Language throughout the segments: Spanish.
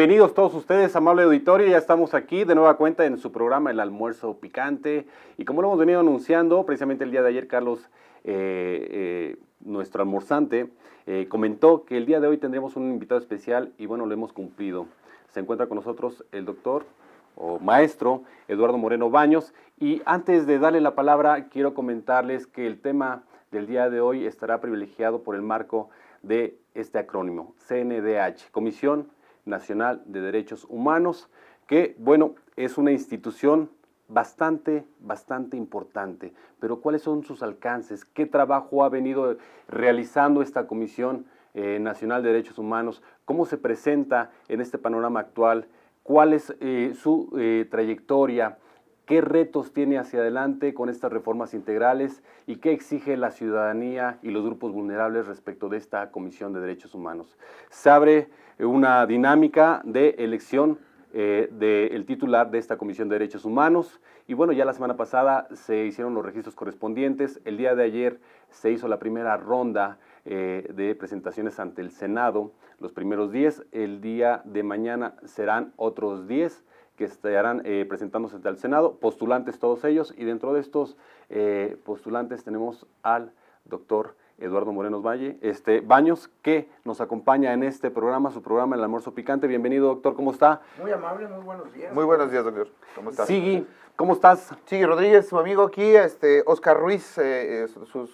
Bienvenidos todos ustedes, amable auditorio. Ya estamos aquí de nueva cuenta en su programa El Almuerzo Picante. Y como lo hemos venido anunciando, precisamente el día de ayer, Carlos, nuestro almorzante, comentó que el día de hoy tendremos un invitado especial y bueno, lo hemos cumplido. Se encuentra con nosotros el doctor o maestro Eduardo Moreno Baños. Y antes de darle la palabra, quiero comentarles que el tema del día de hoy estará privilegiado por el marco de este acrónimo, CNDH, Comisión Nacional de Derechos Humanos, que, bueno, es una institución bastante importante. Pero ¿cuáles son sus alcances? ¿Qué trabajo ha venido realizando esta Comisión Nacional de Derechos Humanos? ¿Cómo se presenta en este panorama actual? ¿Cuál es su trayectoria? ¿Qué retos tiene hacia adelante con estas reformas integrales? ¿Y qué exige la ciudadanía y los grupos vulnerables respecto de esta Comisión de Derechos Humanos? Se abre una dinámica de elección del titular de esta Comisión de Derechos Humanos. Y bueno, ya la semana pasada se hicieron los registros correspondientes. El día de ayer se hizo la primera ronda de presentaciones ante el Senado, los primeros 10. El día de mañana serán otros 10 que estarán presentándose ante el Senado, postulantes todos ellos, y dentro de estos postulantes tenemos al doctor Eduardo Moreno Baños, que nos acompaña en este programa, su programa El Almuerzo Picante. Bienvenido, doctor, ¿cómo está? Muy amable, muy buenos días. Muy buenos días, doctor. ¿Cómo estás? Sigui, ¿cómo estás? Sigui Rodríguez, su amigo aquí, Oscar Ruiz,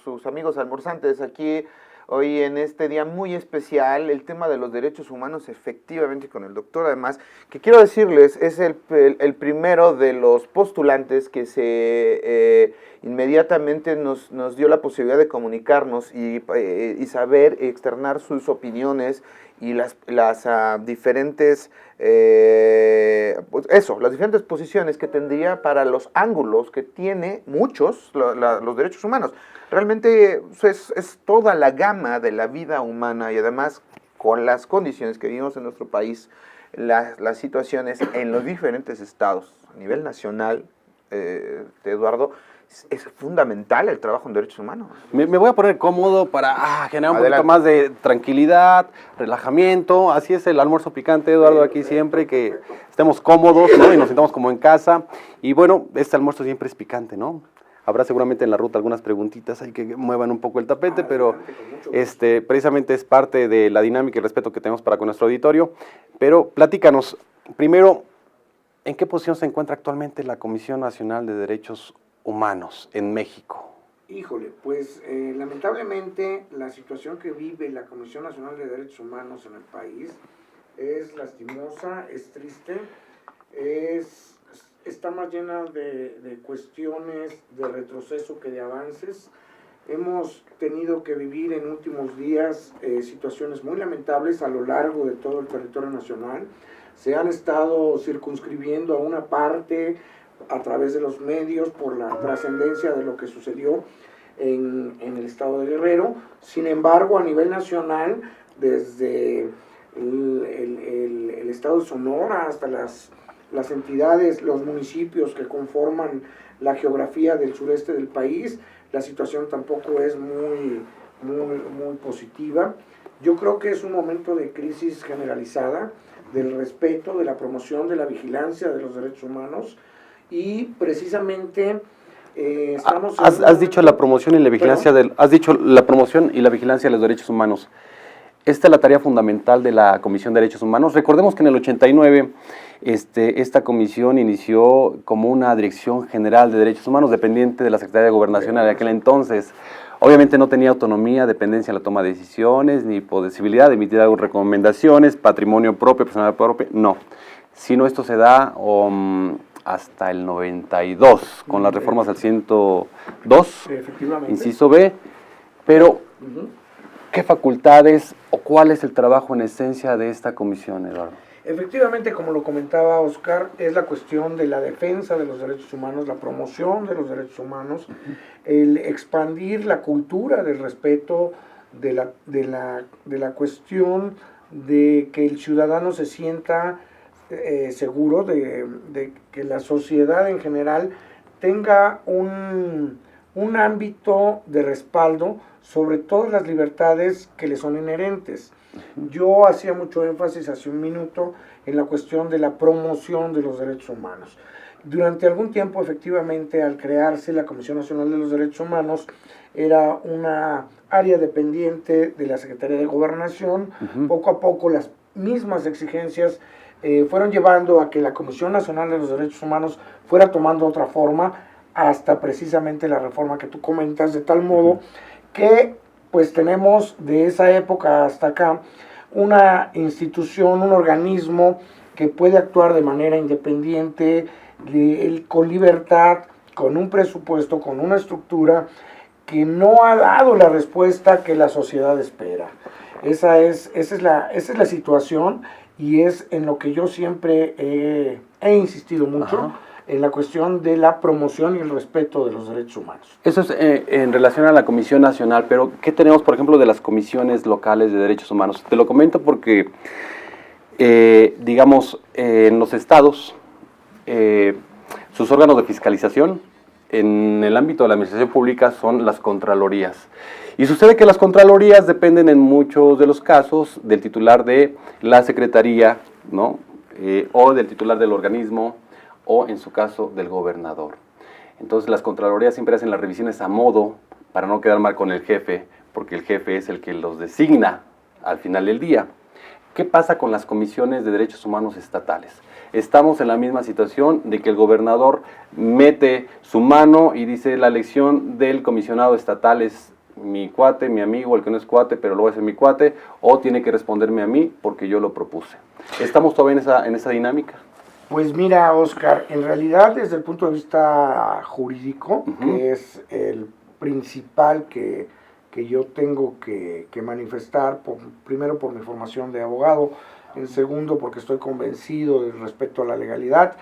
sus amigos almorzantes aquí. Hoy en este día muy especial, el tema de los derechos humanos, efectivamente con el doctor, además, que quiero decirles, es el primero de los postulantes que inmediatamente nos dio la posibilidad de comunicarnos y saber externar sus opiniones y las diferentes las diferentes posiciones que tendría para los ángulos que tiene muchos los derechos humanos. Realmente es toda la gama de la vida humana y además con las condiciones que vivimos en nuestro país, las situaciones en los diferentes estados a nivel nacional, Eduardo, es fundamental el trabajo en derechos humanos. Me voy a poner cómodo para generar un poquito más de tranquilidad, relajamiento. Así es el almuerzo picante, Eduardo, aquí siempre, que estemos cómodos, ¿no? Y nos sintamos como en casa. Y bueno, este almuerzo siempre es picante, ¿no? Habrá seguramente en la ruta algunas preguntitas ahí que muevan un poco el tapete, pero precisamente es parte de la dinámica y el respeto que tenemos para con nuestro auditorio. Pero platícanos, primero, ¿en qué posición se encuentra actualmente la Comisión Nacional de Derechos Humanos en México? Híjole, pues lamentablemente la situación que vive la Comisión Nacional de Derechos Humanos en el país es lastimosa, es triste, está más llena de cuestiones de retroceso que de avances. Hemos tenido que vivir en últimos días situaciones muy lamentables a lo largo de todo el territorio nacional. Se han estado circunscribiendo a una parte a través de los medios por la trascendencia de lo que sucedió en el estado de Guerrero. Sin embargo, a nivel nacional, desde el estado de Sonora hasta las entidades, los municipios que conforman la geografía del sureste del país, la situación tampoco es muy positiva. Yo creo que es un momento de crisis generalizada, del respeto, de la promoción, de la vigilancia de los derechos humanos, y precisamente estamos... Has dicho la promoción y la vigilancia has dicho la promoción y la vigilancia de los derechos humanos. Esta es la tarea fundamental de la Comisión de Derechos Humanos. Recordemos que en el 89 esta comisión inició como una Dirección General de Derechos Humanos dependiente de la Secretaría de Gobernación de aquel entonces. Obviamente no tenía autonomía, dependencia en la toma de decisiones, ni posibilidad de emitir recomendaciones, patrimonio propio, personal propio, no. Sino esto se da hasta el 92, con las reformas al 102, inciso B, pero ¿qué facultades o cuál es el trabajo en esencia de esta comisión, Eduardo? Efectivamente, como lo comentaba Oscar, es la cuestión de la defensa de los derechos humanos, la promoción de los derechos humanos, el expandir la cultura del respeto, de la cuestión de que el ciudadano se sienta seguro, de que la sociedad en general tenga un un ámbito de respaldo sobre todas las libertades que le son inherentes. Yo hacía mucho énfasis hace un minuto en la cuestión de la promoción de los derechos humanos. Durante algún tiempo, efectivamente, al crearse la Comisión Nacional de los Derechos Humanos, era una área dependiente de la Secretaría de Gobernación. Poco a poco las mismas exigencias fueron llevando a que la Comisión Nacional de los Derechos Humanos fuera tomando otra forma, hasta precisamente la reforma que tú comentas, de tal modo que pues tenemos de esa época hasta acá una institución, un organismo que puede actuar de manera independiente, con libertad, con un presupuesto, con una estructura que no ha dado la respuesta que la sociedad espera. Esa es la situación, y es en lo que yo siempre he insistido mucho, en la cuestión de la promoción y el respeto de los derechos humanos. Eso es en relación a la Comisión Nacional, pero ¿qué tenemos, por ejemplo, de las comisiones locales de derechos humanos? Te lo comento porque, digamos, en los estados, sus órganos de fiscalización en el ámbito de la administración pública son las contralorías. Y sucede que las contralorías dependen en muchos de los casos del titular de la secretaría, ¿no? O del titular del organismo, o en su caso del gobernador. Entonces las contralorías siempre hacen las revisiones a modo para no quedar mal con el jefe, porque el jefe es el que los designa al final del día. ¿Qué pasa con las comisiones de derechos humanos estatales? Estamos en la misma situación de que el gobernador mete su mano y dice: la elección del comisionado estatal es mi cuate, mi amigo, el que no es cuate, pero lo va a ser mi cuate, o tiene que responderme a mí porque yo lo propuse. ¿Estamos todavía en esa dinámica? Pues mira, Oscar, en realidad desde el punto de vista jurídico, que es el principal que yo tengo que manifestar, primero por mi formación de abogado, en segundo porque estoy convencido del respeto a la legalidad,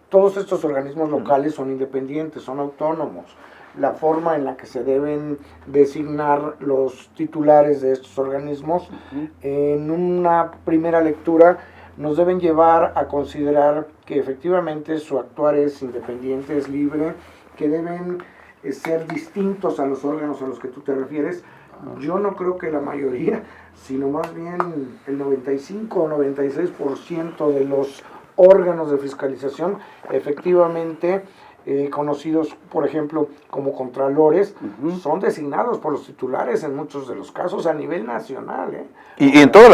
todos estos organismos locales son independientes, son autónomos. La forma en la que se deben designar los titulares de estos organismos, en una primera lectura, nos deben llevar a considerar que efectivamente su actuar es independiente, es libre, que deben ser distintos a los órganos a los que tú te refieres. Yo no creo que la mayoría, sino más bien el 95 o 96% de los órganos de fiscalización efectivamente conocidos, por ejemplo, como contralores, son designados por los titulares en muchos de los casos a nivel nacional. Y en todas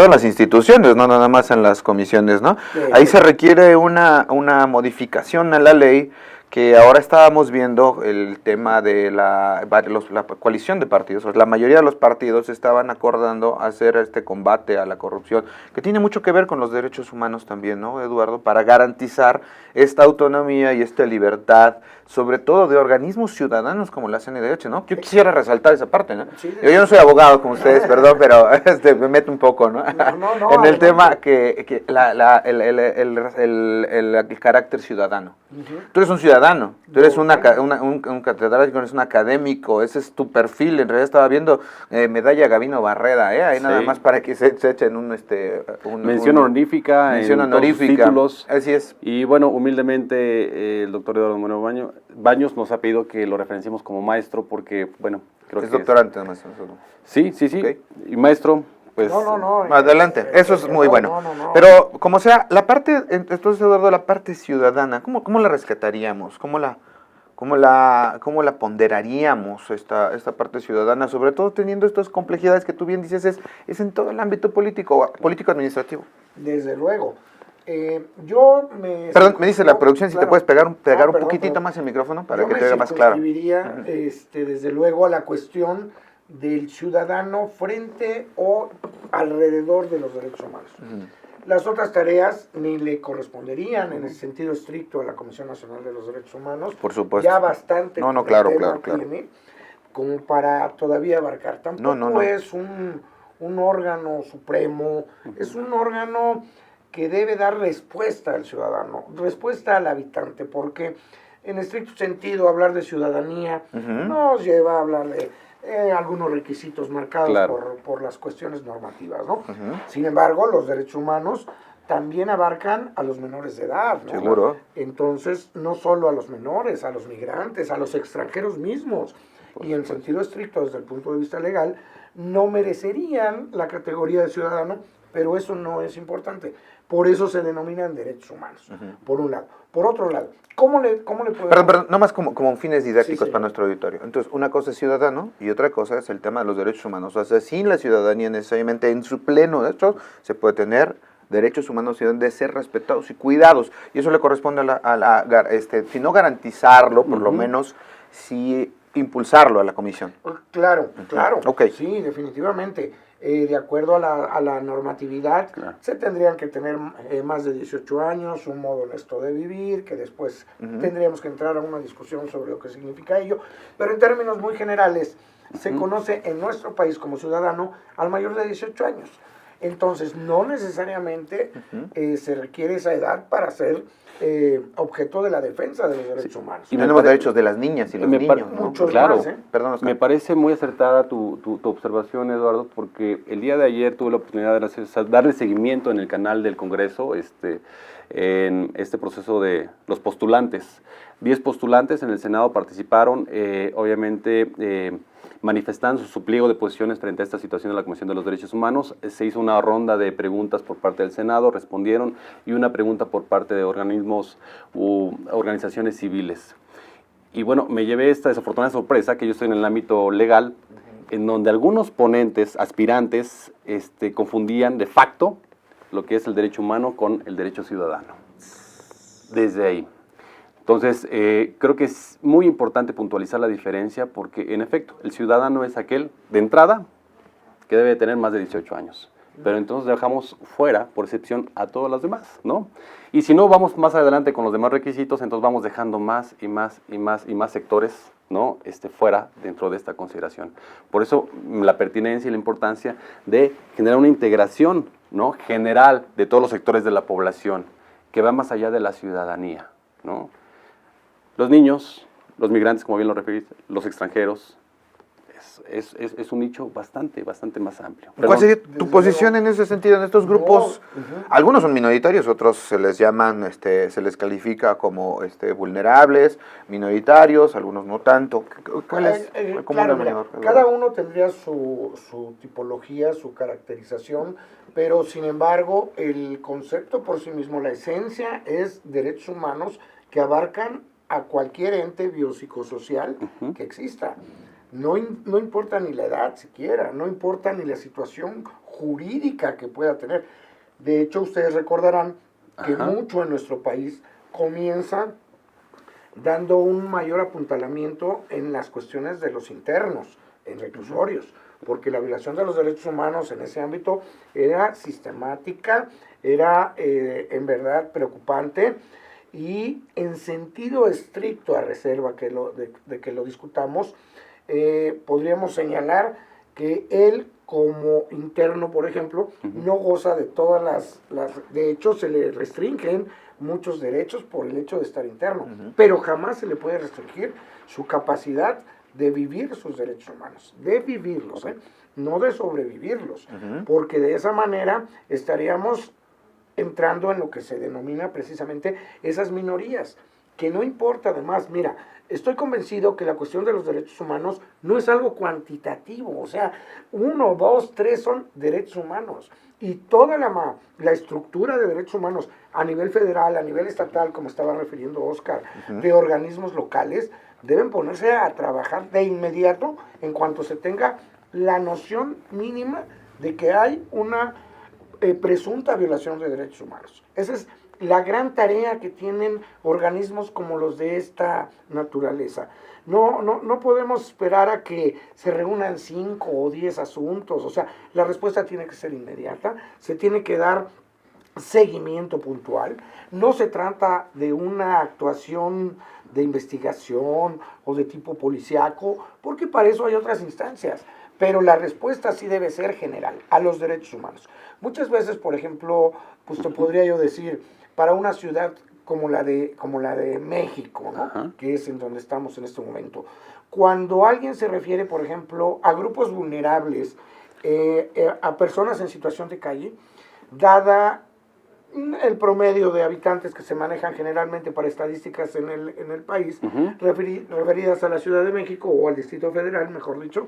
las instituciones, no nada más en las comisiones, ¿no? Ahí se requiere una modificación a la ley, que ahora estábamos viendo el tema de la coalición de partidos. La mayoría de los partidos estaban acordando hacer este combate a la corrupción, que tiene mucho que ver con los derechos humanos también, ¿no, Eduardo? Para garantizar esta autonomía y esta libertad, sobre todo de organismos ciudadanos como la CNDH, ¿no? Yo quisiera resaltar esa parte, ¿no? Sí, yo no soy abogado como ustedes, perdón, pero me meto un poco, ¿no? No, en el tema que el carácter ciudadano. Tú eres un ciudadano, tú eres un catedrático, eres un académico, ese es tu perfil. En realidad estaba viendo medalla Gabino Barreda, ahí nada más para que se echen mención honorífica en todos sus títulos. Así es. Y bueno, humildemente el doctor Eduardo Moreno Baños nos ha pedido que lo referenciemos como maestro porque, bueno, creo que doctorante, maestro. Sí. Okay. Y maestro, pues... No. Adelante, eso es muy bueno. No. Pero, como sea, la parte, entonces, Eduardo, la parte ciudadana, ¿cómo la rescataríamos? ¿Cómo la ponderaríamos esta parte ciudadana? Sobre todo teniendo estas complejidades que tú bien dices, es en todo el ámbito político-administrativo. Desde luego. Perdón, me dice la producción, si te puedes pegar un poquitito más el micrófono para que te vea más claro. Yo me circunscribiría, desde luego, a la cuestión del ciudadano frente o alrededor de los derechos humanos. Las otras tareas ni le corresponderían en el sentido estricto a la Comisión Nacional de los Derechos Humanos. Por supuesto. Ya bastante claro. Tiene como para todavía abarcar. Tampoco es un órgano supremo, es un órgano que debe dar respuesta al ciudadano, respuesta al habitante, porque en estricto sentido hablar de ciudadanía nos lleva a hablar de algunos requisitos marcados por las cuestiones normativas, ¿no? Sin embargo, los derechos humanos también abarcan a los menores de edad, ¿no? Seguro. Entonces, no solo a los menores, a los migrantes, a los extranjeros mismos, y en sentido estricto, desde el punto de vista legal, no merecerían la categoría de ciudadano, pero eso no es importante. Por eso se denominan derechos humanos, por un lado. Por otro lado, ¿cómo le podemos...? Perdón, nomás como fines didácticos Sí, para nuestro auditorio. Entonces, una cosa es ciudadano y otra cosa es el tema de los derechos humanos. O sea, sin la ciudadanía necesariamente en su pleno derecho se puede tener derechos humanos y deben de ser respetados y cuidados. Y eso le corresponde si no garantizarlo, por lo menos sí impulsarlo a la comisión. Claro, claro. Ok. Sí, definitivamente. De acuerdo a la normatividad, Claro. se tendrían que tener más de 18 años, un modo honesto de vivir, que después tendríamos que entrar a una discusión sobre lo que significa ello. Pero en términos muy generales, se conoce en nuestro país como ciudadano al mayor de 18 años. Entonces, no necesariamente se requiere esa edad para ser objeto de la defensa de los derechos humanos. Y tenemos derechos de las niñas y los niños, ¿no? Muchos Claro. más, ¿eh? Perdón, Oscar. Me parece muy acertada tu observación, Eduardo, porque el día de ayer tuve la oportunidad de darle seguimiento en el canal del Congreso en este proceso de los postulantes. 10 postulantes en el Senado participaron, obviamente manifestando su pliego de posiciones frente a esta situación de la Comisión de los Derechos Humanos. Se hizo una ronda de preguntas por parte del Senado, respondieron, y una pregunta por parte de organismos u organizaciones civiles. Y bueno, me llevé esta desafortunada sorpresa, que yo estoy en el ámbito legal, en donde algunos ponentes, aspirantes, confundían de facto lo que es el derecho humano con el derecho ciudadano. Desde ahí. Entonces, creo que es muy importante puntualizar la diferencia porque, en efecto, el ciudadano es aquel, de entrada, que debe tener más de 18 años. Pero entonces dejamos fuera, por excepción, a todos los demás, ¿no? Y si no vamos más adelante con los demás requisitos, entonces vamos dejando más y más y más y más sectores, ¿no? Fuera dentro de esta consideración. Por eso la pertinencia y la importancia de generar una integración, ¿no? General de todos los sectores de la población, que va más allá de la ciudadanía, ¿no? Los niños, los migrantes, como bien lo referiste, los extranjeros, es un nicho bastante más amplio. ¿Cuál sería tu Desde posición luego. en ese sentido, en estos grupos? Algunos son minoritarios, otros se les llaman, se les califica como vulnerables, minoritarios, algunos no tanto. ¿Cuál es el común Claro, mira, denominador? cada uno tendría su tipología, su caracterización, pero sin embargo el concepto por sí mismo, la esencia es derechos humanos que abarcan a cualquier ente biopsicosocial que exista. No importa ni la edad siquiera, no importa ni la situación jurídica que pueda tener. De hecho, ustedes recordarán que mucho en nuestro país comienza dando un mayor apuntalamiento en las cuestiones de los internos, en reclusorios, porque la violación de los derechos humanos en ese ámbito era sistemática, era en verdad preocupante, y en sentido estricto, a reserva de que lo discutamos, podríamos señalar que él como interno, por ejemplo, no goza de todas de hecho se le restringen muchos derechos por el hecho de estar interno, pero jamás se le puede restringir su capacidad de vivir sus derechos humanos, de vivirlos, no de sobrevivirlos, porque de esa manera estaríamos entrando en lo que se denomina precisamente esas minorías, que no importa además, mira, estoy convencido que la cuestión de los derechos humanos no es algo cuantitativo, o sea, 1, 2, 3 son derechos humanos, y toda la estructura de derechos humanos a nivel federal, a nivel estatal, como estaba refiriendo Oscar, de organismos locales, deben ponerse a trabajar de inmediato en cuanto se tenga la noción mínima de que hay una presunta violación de derechos humanos. Esa es la gran tarea que tienen organismos como los de esta naturaleza. No podemos esperar a que se reúnan 5 o 10 asuntos, o sea, la respuesta tiene que ser inmediata, se tiene que dar seguimiento puntual, no se trata de una actuación de investigación o de tipo policiaco, porque para eso hay otras instancias, pero la respuesta sí debe ser general, a los derechos humanos. Muchas veces, por ejemplo, pues te podría yo decir, para una ciudad como la de México, ¿no? Que es en donde estamos en este momento, cuando alguien se refiere, por ejemplo, a grupos vulnerables, a personas en situación de calle, dada el promedio de habitantes que se manejan generalmente para estadísticas en el país, referidas a la Ciudad de México o al Distrito Federal, mejor dicho,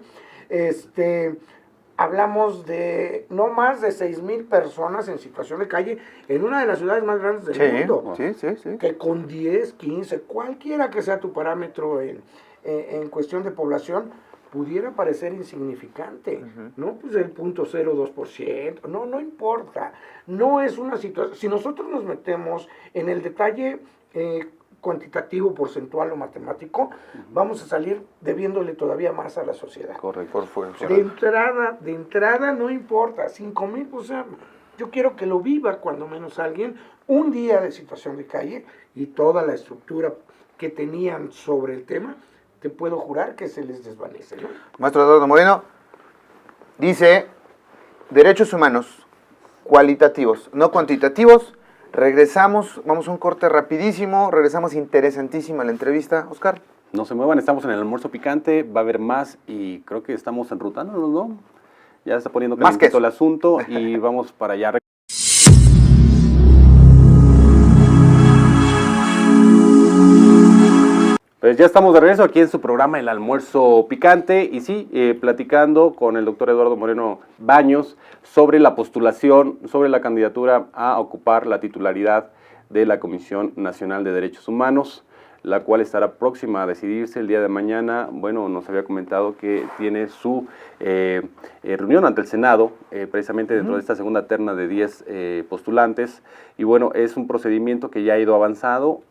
hablamos de no más de 6,000 personas en situación de calle en una de las ciudades más grandes del mundo. Sí. Que con 10, 15, cualquiera que sea tu parámetro en cuestión de población, pudiera parecer insignificante, ¿no? Pues el 0.02%, no importa, no es una situación, si nosotros nos metemos en el detalle cuantitativo, porcentual o matemático, vamos a salir debiéndole todavía más a la sociedad. Correcto. De entrada no importa, 5,000, pues yo quiero que lo viva cuando menos alguien, un día de situación de calle y toda la estructura que tenían sobre el tema, te puedo jurar que se les desvanece, ¿no? Maestro Eduardo Moreno dice, derechos humanos cualitativos, no cuantitativos. Regresamos, vamos a un corte rapidísimo, regresamos interesantísima la entrevista. Oscar. No se muevan, estamos en el almuerzo picante, va a haber más y creo que estamos enrutándonos, ¿no? Ya está poniendo calientito el asunto y vamos para allá. Pues ya estamos de regreso aquí en su programa El Almuerzo Picante y sí, platicando con el doctor Eduardo Moreno Baños sobre la postulación, sobre la candidatura a ocupar la titularidad de la Comisión Nacional de Derechos Humanos, la cual estará próxima a decidirse el día de mañana. Bueno, nos había comentado que tiene su reunión ante el Senado, precisamente dentro de esta segunda terna de 10 postulantes, y bueno, es un procedimiento que ya ha ido avanzado.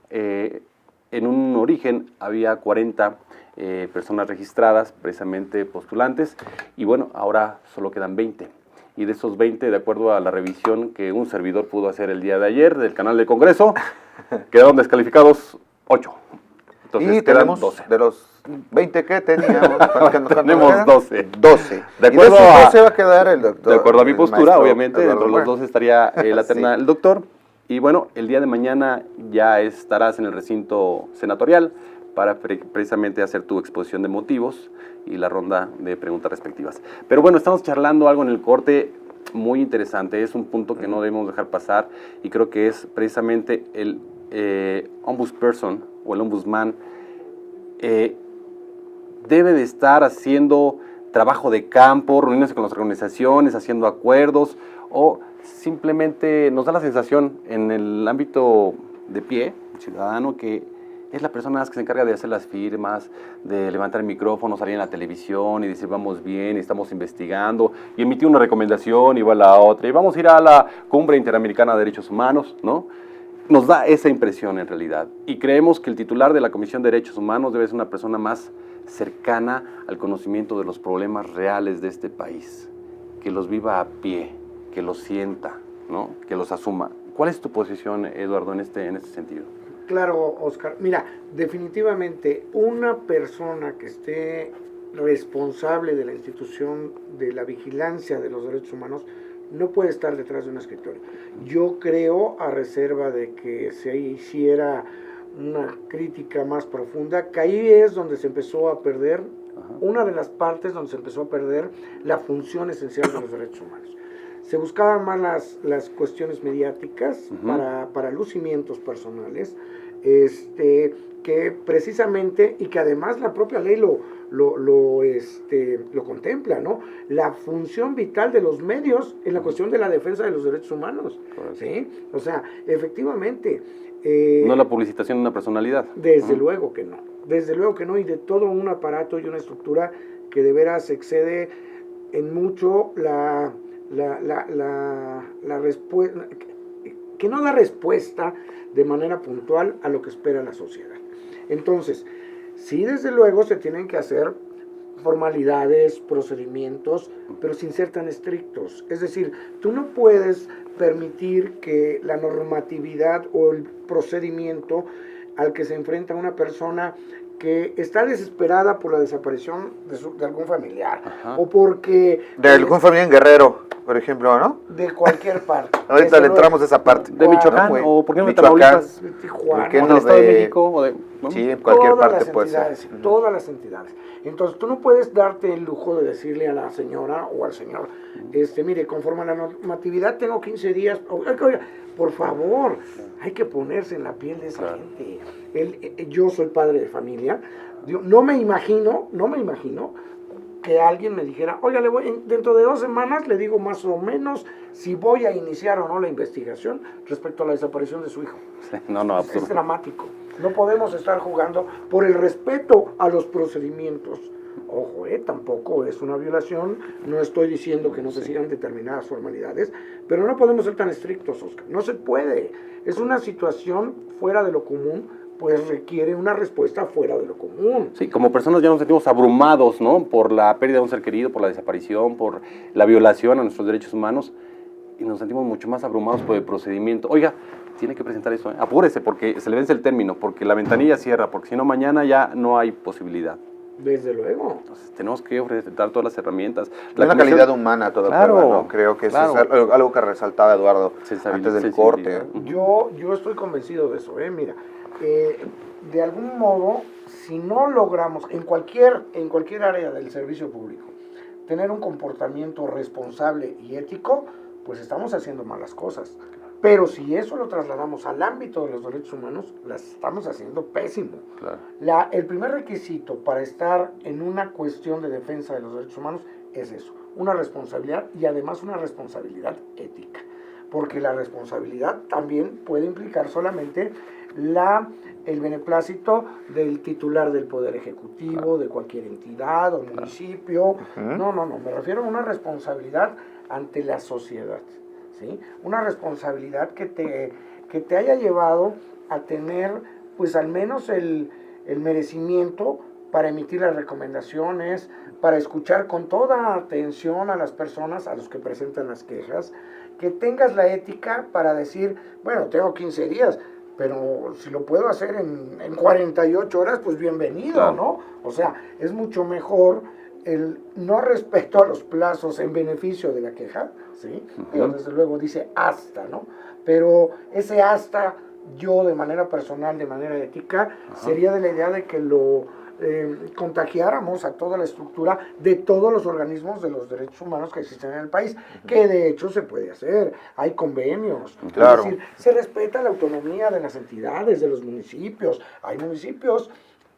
En un origen había 40 personas registradas, precisamente postulantes, y bueno, ahora solo quedan 20. Y de esos 20, de acuerdo a la revisión que un servidor pudo hacer el día de ayer del canal del Congreso, quedaron descalificados 8. Entonces y quedan tenemos 12. De los 20 que teníamos, tenemos 12. 12. De acuerdo y de esos a, 12 va a quedar el doctor. De acuerdo a mi postura, obviamente, Eduardo dentro de los 12 estaría la terna Sí. del doctor. Y bueno, el día de mañana ya estarás en el recinto senatorial para precisamente hacer tu exposición de motivos y la ronda de preguntas respectivas. Pero bueno, estamos charlando algo en el corte muy interesante, es un punto que no debemos dejar pasar y creo que es precisamente el ombudsperson o el ombudsman debe de estar haciendo trabajo de campo, reuniéndose con las organizaciones, haciendo acuerdos o simplemente nos da la sensación en el ámbito de pie, ciudadano, que es la persona que se encarga de hacer las firmas, de levantar el micrófono, salir en la televisión y decir vamos bien, estamos investigando, y emitir una recomendación y va a la otra, y vamos a ir a la Cumbre Interamericana de Derechos Humanos, ¿no? Nos da esa impresión en realidad, y creemos que el titular de la Comisión de Derechos Humanos debe ser una persona más cercana al conocimiento de los problemas reales de este país, que los viva a pie, que los sienta, ¿no? Que los asuma. ¿Cuál es tu posición, Eduardo, en este sentido? Claro, Oscar. Mira, definitivamente una persona que esté responsable de la institución de la vigilancia de los derechos humanos no puede estar detrás de un escritorio. Yo creo, a reserva de que se hiciera una crítica más profunda, que ahí es donde se empezó a perder, una de las partes donde se empezó a perder la función esencial de los derechos humanos. Se buscaban más las cuestiones mediáticas para lucimientos personales, que precisamente, y que además la propia ley lo contempla, ¿no? La función vital de los medios en la cuestión de la defensa de los derechos humanos, ¿sí? O sea, efectivamente... no la publicitación de una personalidad. Desde luego que no, y de todo un aparato y una estructura que de veras excede en mucho la respuesta, que no da respuesta de manera puntual a lo que espera la sociedad. Entonces, sí, desde luego se tienen que hacer formalidades, procedimientos, pero sin ser tan estrictos. Es decir, tú no puedes permitir que la normatividad o el procedimiento al que se enfrenta una persona que está desesperada por la desaparición de algún familiar, o porque... De algún familiar en Guerrero. por ejemplo, ¿no? De cualquier parte. Ahorita Desde le luego. entramos a esa parte. De Michoacán, güey. o por qué no de Michoacán, Tamaulipas, De Tijuana. ¿por qué o no del Estado de de- México, o de... ¿no? Sí, en cualquier Todas parte las puede ser. entidades, todas las entidades. Entonces, tú no puedes darte el lujo de decirle a la señora o al señor, mire, conforme a la normatividad tengo 15 días. Oiga, por favor, hay que ponerse en la piel de esa Claro. gente. Yo soy padre de familia. No me imagino que alguien me dijera, oiga, dentro de 2 semanas le digo más o menos si voy a iniciar o no la investigación respecto a la desaparición de su hijo. Sí, no, Es absurdo. dramático. No podemos estar jugando por el respeto a los procedimientos. Ojo, tampoco es una violación. No estoy diciendo que no se sigan determinadas formalidades, pero no podemos ser tan estrictos, Oscar. No se puede. Es una situación fuera de lo común, pues requiere una respuesta fuera de lo común. Sí, como personas ya nos sentimos abrumados, ¿no? Por la pérdida de un ser querido, por la desaparición, por la violación a nuestros derechos humanos, y nos sentimos mucho más abrumados por el procedimiento. Oiga, tiene que presentar eso, ¿eh? Apúrese, porque se le vence el término, porque la ventanilla cierra, porque si no, mañana ya no hay posibilidad. Desde luego. Entonces, tenemos que dar todas las herramientas. La comisión- calidad humana toda Claro, prueba, ¿no? Creo que eso claro. es algo que resaltaba Eduardo antes del corte. sensibilidad. Yo estoy convencido de eso, mira, de algún modo, si no logramos en cualquier área del servicio público tener un comportamiento responsable y ético, pues estamos haciendo malas cosas. Pero si eso lo trasladamos al ámbito de los derechos humanos, las estamos haciendo pésimo. Claro. El primer requisito para estar en una cuestión de defensa de los derechos humanos es eso, una responsabilidad y además una responsabilidad ética. Porque la responsabilidad también puede implicar solamente el beneplácito del titular del Poder Ejecutivo, de cualquier entidad o municipio. No, me refiero a una responsabilidad ante la sociedad, ¿sí? Una responsabilidad que te haya llevado a tener, pues al menos el merecimiento para emitir las recomendaciones, para escuchar con toda atención a las personas, a los que presentan las quejas, que tengas la ética para decir, bueno, tengo 15 días, pero si lo puedo hacer en 48 horas, pues bienvenido, Claro. ¿no? O sea, es mucho mejor el no respeto a los plazos en beneficio de la queja, ¿sí? Pero desde luego dice hasta, ¿no? Pero ese hasta, yo de manera personal, de manera ética, sería de la idea de que lo contagiáramos a toda la estructura de todos los organismos de los derechos humanos que existen en el país, que de hecho se puede hacer, hay convenios, Claro. es decir, se respeta la autonomía de las entidades, de los municipios, hay municipios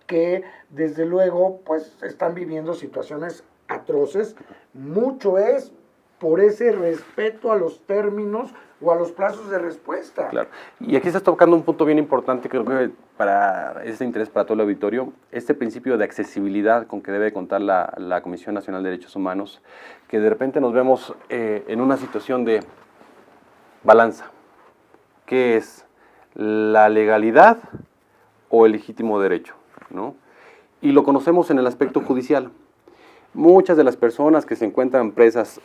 que desde luego pues están viviendo situaciones atroces, mucho es por ese respeto a los términos o a los plazos de respuesta. Claro. Y aquí estás tocando un punto bien importante, creo que para este interés para todo el auditorio, este principio de accesibilidad con que debe contar la Comisión Nacional de Derechos Humanos, que de repente nos vemos en una situación de balanza. ¿Qué es? ¿La legalidad o el legítimo derecho? ¿No? Y lo conocemos en el aspecto judicial. Muchas de las personas que se encuentran presas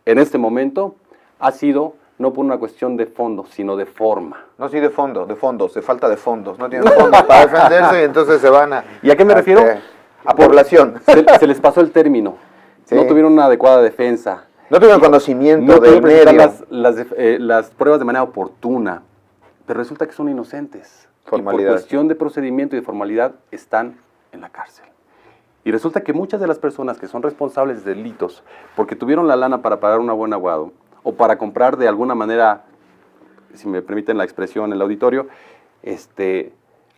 en este momento ha sido no por una cuestión de fondo, sino de forma. No, sí, de fondos, de falta de fondos. No tienen fondos para defenderse y entonces se van a... ¿Y a qué me refiero? A población. Se les pasó el término. Sí. No tuvieron una adecuada defensa. No tuvieron conocimiento No del pudieron presentar medio. las pruebas de manera oportuna. Pero resulta que son inocentes. Y por Formalidad. cuestión de procedimiento y de formalidad están en la cárcel. Y resulta que muchas de las personas que son responsables de delitos, porque tuvieron la lana para pagar un buen abogado, o para comprar de alguna manera, si me permiten la expresión en el auditorio,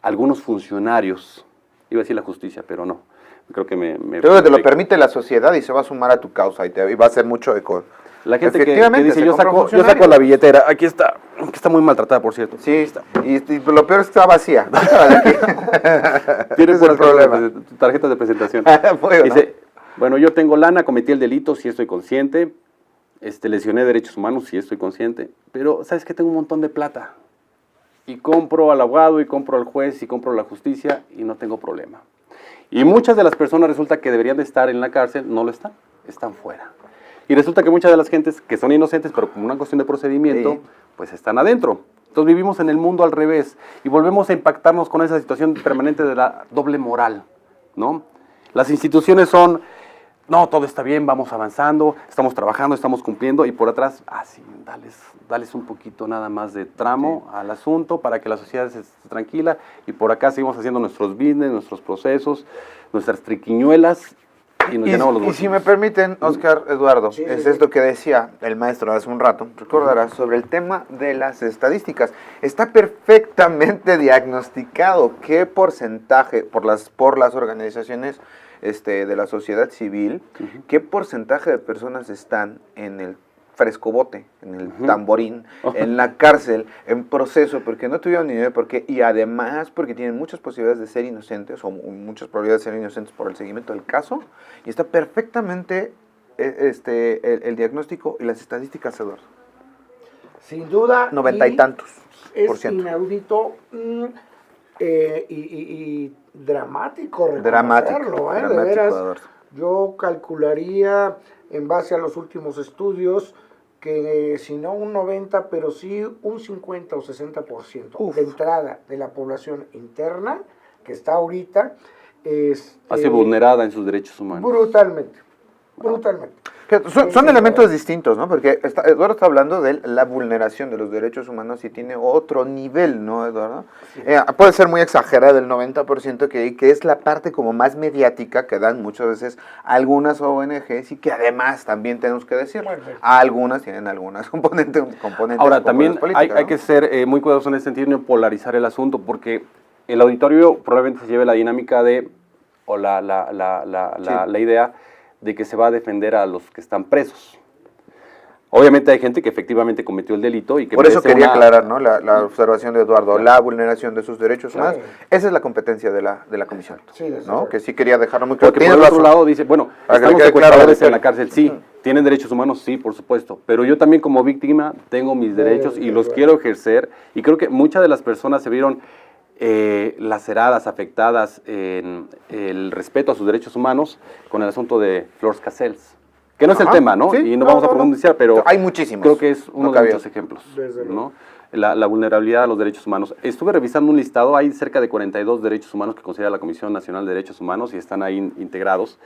algunos funcionarios, iba a decir la justicia, pero no, creo que Creo que te lo permite la sociedad y se va a sumar a tu causa y va a hacer mucho eco. La gente que Efectivamente, dice, se yo compra un saco funcionario. la billetera, aquí está muy maltratada, por cierto. Sí, y lo peor es que está vacía. Tienes Ese es el problema. tarjetas de presentación. Muy bien, Dice, bueno, yo tengo lana, cometí el delito, sí estoy consciente, lesioné derechos humanos, sí estoy consciente, pero ¿sabes qué? Tengo un montón de plata. Y compro al abogado, y compro al juez, y compro la justicia, y no tengo problema. Y muchas de las personas resulta que deberían de estar en la cárcel, no lo están fuera. Y resulta que muchas de las gentes que son inocentes, pero como una cuestión de procedimiento, Sí. pues están adentro. Entonces vivimos en el mundo al revés y volvemos a impactarnos con esa situación permanente de la doble moral, ¿no? Las instituciones son no, todo está bien, vamos avanzando, estamos trabajando, estamos cumpliendo, y por atrás, sí, dales un poquito nada más de tramo al asunto para que la sociedad esté tranquila, y por acá seguimos haciendo nuestros business, nuestros procesos, nuestras triquiñuelas, y nos llenamos los Y si bolsillos. me permiten, Oscar, Eduardo, Sí, es sí, esto que decía el maestro hace un rato, recordarás, sobre el tema de las estadísticas. Está perfectamente diagnosticado qué porcentaje, por las organizaciones de la sociedad civil, qué porcentaje de personas están en el frescobote, en el tamborín, en la cárcel, en proceso, porque no tuvieron ni idea de por qué, y además porque tienen muchas posibilidades de ser inocentes, o muchas probabilidades de ser inocentes por el seguimiento del caso, y está perfectamente el diagnóstico y las estadísticas, Eduardo. Sin duda. 90 y tantos por Es ciento. inaudito y dramático Dramático, reconocerlo, de dramático, veras. Eduardo. Yo calcularía, en base a los últimos estudios, que si no un 90, pero sí un 50 o 60% Uf. de entrada de la población interna, que está ahorita, Así vulnerada en sus derechos humanos. brutalmente. Que son elementos distintos, ¿no? Porque Eduardo está hablando de la vulneración de los derechos humanos y tiene otro nivel, ¿no, Eduardo? Puede ser muy exagerado el 90% que es la parte como más mediática que dan muchas veces algunas ONGs, y que además también tenemos que decir, algunas tienen algunas componentes Ahora, también políticas, hay ¿no? que ser muy cuidadosos en ese sentido y no polarizar el asunto, porque el auditorio probablemente se lleve la dinámica de, o la idea de que se va a defender a los que están presos. Obviamente hay gente que efectivamente cometió el delito y que Por eso merece quería una- aclarar, ¿no? La observación de Eduardo, la vulneración de sus derechos humanos, esa es la competencia de la comisión, Sí, desde ¿no? luego. Que sí quería dejarlo muy claro. Porque por Tienes el otro razón. lado dice, bueno, Para que están los quede claro secuestradores la en la cárcel, sí. ¿Tienen derechos humanos? Sí, por supuesto. Pero yo también como víctima tengo mis derechos y los quiero ejercer. Y creo que muchas de las personas se vieron laceradas, afectadas en el respeto a sus derechos humanos con el asunto de Flors Casels. Que no es el Ajá, tema, ¿no? sí, Y no vamos a profundizar, pero hay muchísimos. creo que es uno No de cabía. muchos ejemplos, Desde luego. ¿no? La vulnerabilidad a los derechos humanos. Estuve revisando un listado, hay cerca de 42 derechos humanos que considera la Comisión Nacional de Derechos Humanos y están ahí integrados.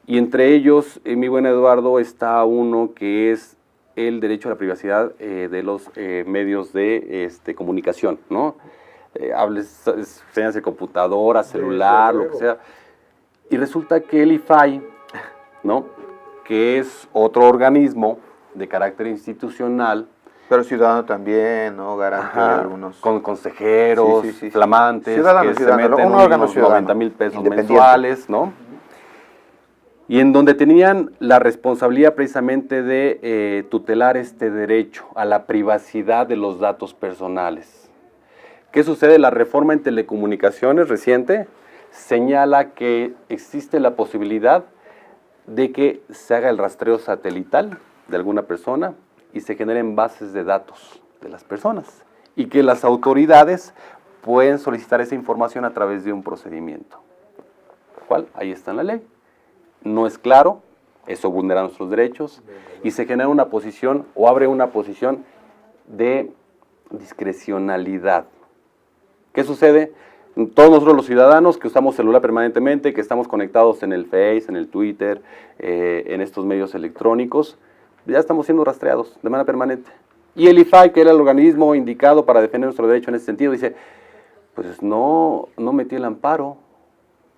Y entre ellos, mi buen Eduardo, está uno que es el derecho a la privacidad de los medios de comunicación, ¿no? Sean de computadora, celular, lo que sea. Y resulta que el IFAI, ¿no? Que es otro organismo de carácter institucional, Pero ciudadano también, ¿no? Garante de algunos. con consejeros, Sí, sí, sí. flamantes, Ciudadano, que ciudadano, se meten un órgano unos ciudadano, 90,000 pesos independiente. mensuales, ¿no? Y en donde tenían la responsabilidad precisamente de tutelar este derecho a la privacidad de los datos personales. ¿Qué sucede? La reforma en telecomunicaciones reciente señala que existe la posibilidad de que se haga el rastreo satelital de alguna persona y se generen bases de datos de las personas y que las autoridades pueden solicitar esa información a través de un procedimiento. ¿Cuál? Ahí está en la ley. No es claro, eso vulnera nuestros derechos y se genera una posición o abre una posición de discrecionalidad. ¿Qué sucede? Todos nosotros los ciudadanos que usamos celular permanentemente, que estamos conectados en el Face, en el Twitter, en estos medios electrónicos, ya estamos siendo rastreados de manera permanente. Y el IFAI, que era el organismo indicado para defender nuestro derecho en ese sentido, dice, pues no metí el amparo,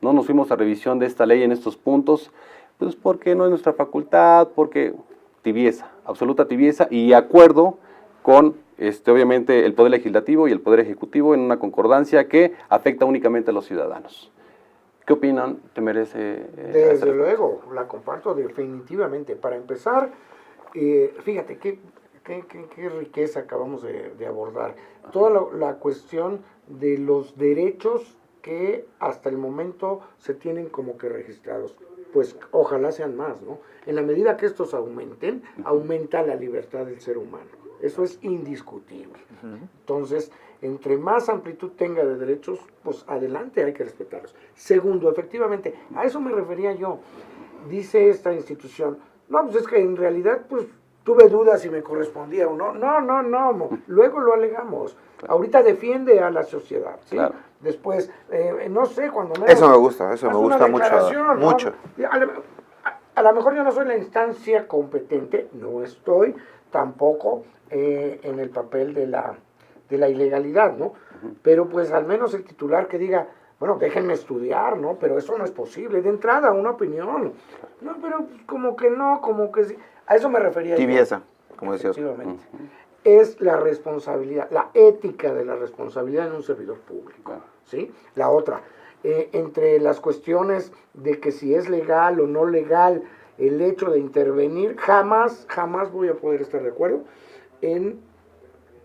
no nos fuimos a revisión de esta ley en estos puntos, pues porque no es nuestra facultad, porque tibieza, absoluta tibieza y acuerdo con obviamente el Poder Legislativo y el Poder Ejecutivo en una concordancia que afecta únicamente a los ciudadanos. ¿Qué opinan? ¿Te merece? Desde luego, la comparto definitivamente. Para empezar, fíjate, qué riqueza acabamos de abordar. Toda la cuestión de los derechos que hasta el momento se tienen como que registrados. Pues ojalá sean más, ¿no? En la medida que estos aumenten, aumenta la libertad del ser humano. Eso es indiscutible. Entonces, entre más amplitud tenga de derechos, pues adelante, hay que respetarlos. Segundo, efectivamente, a eso me refería yo. Dice esta institución, no, pues es que en realidad, pues tuve dudas si me correspondía o no. No, luego lo alegamos. Ahorita defiende a la sociedad, ¿sí? Claro. Después, no sé, cuando Eso me gusta haz una mucho. declaración, ¿no? Mucho. a lo mejor yo no soy la instancia competente, no estoy tampoco en el papel de la ilegalidad, ¿no? Pero pues al menos el titular que diga, bueno, déjenme estudiar, ¿no? Pero eso no es posible. De entrada, una opinión. No, pero como que no, como que sí. A eso me refería. Tibieza, como decías. Efectivamente. Es la responsabilidad, la ética de la responsabilidad en un servidor público, ¿sí? La otra, entre las cuestiones de que si es legal o no legal el hecho de intervenir, jamás voy a poder estar de acuerdo en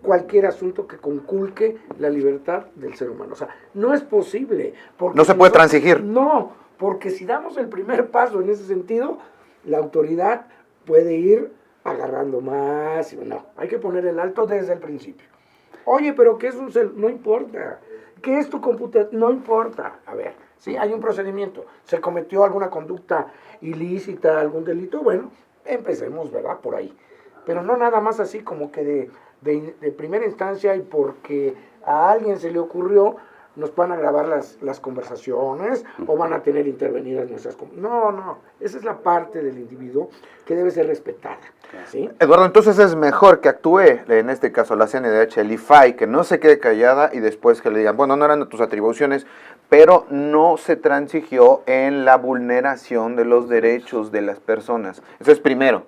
cualquier asunto que conculque la libertad del ser humano. O sea, no es posible. No se puede transigir. No, porque si damos el primer paso en ese sentido, la autoridad puede ir agarrando más. No, hay que poner el alto desde el principio. Oye, pero ¿qué es un cel? No importa. ¿Qué es tu computadora? No importa. A ver, si hay un procedimiento, se cometió alguna conducta ilícita, algún delito, bueno, empecemos, ¿verdad? Por ahí. Pero no nada más así como que de primera instancia y porque a alguien se le ocurrió, nos van a grabar las conversaciones o van a tener intervenidas nuestras... No, esa es la parte del individuo que debe ser respetada, ¿sí? Eduardo, entonces es mejor que actúe, en este caso la CNDH, el IFAI, que no se quede callada y después que le digan, bueno, no eran tus atribuciones, pero no se transigió en la vulneración de los derechos de las personas. Eso es primero.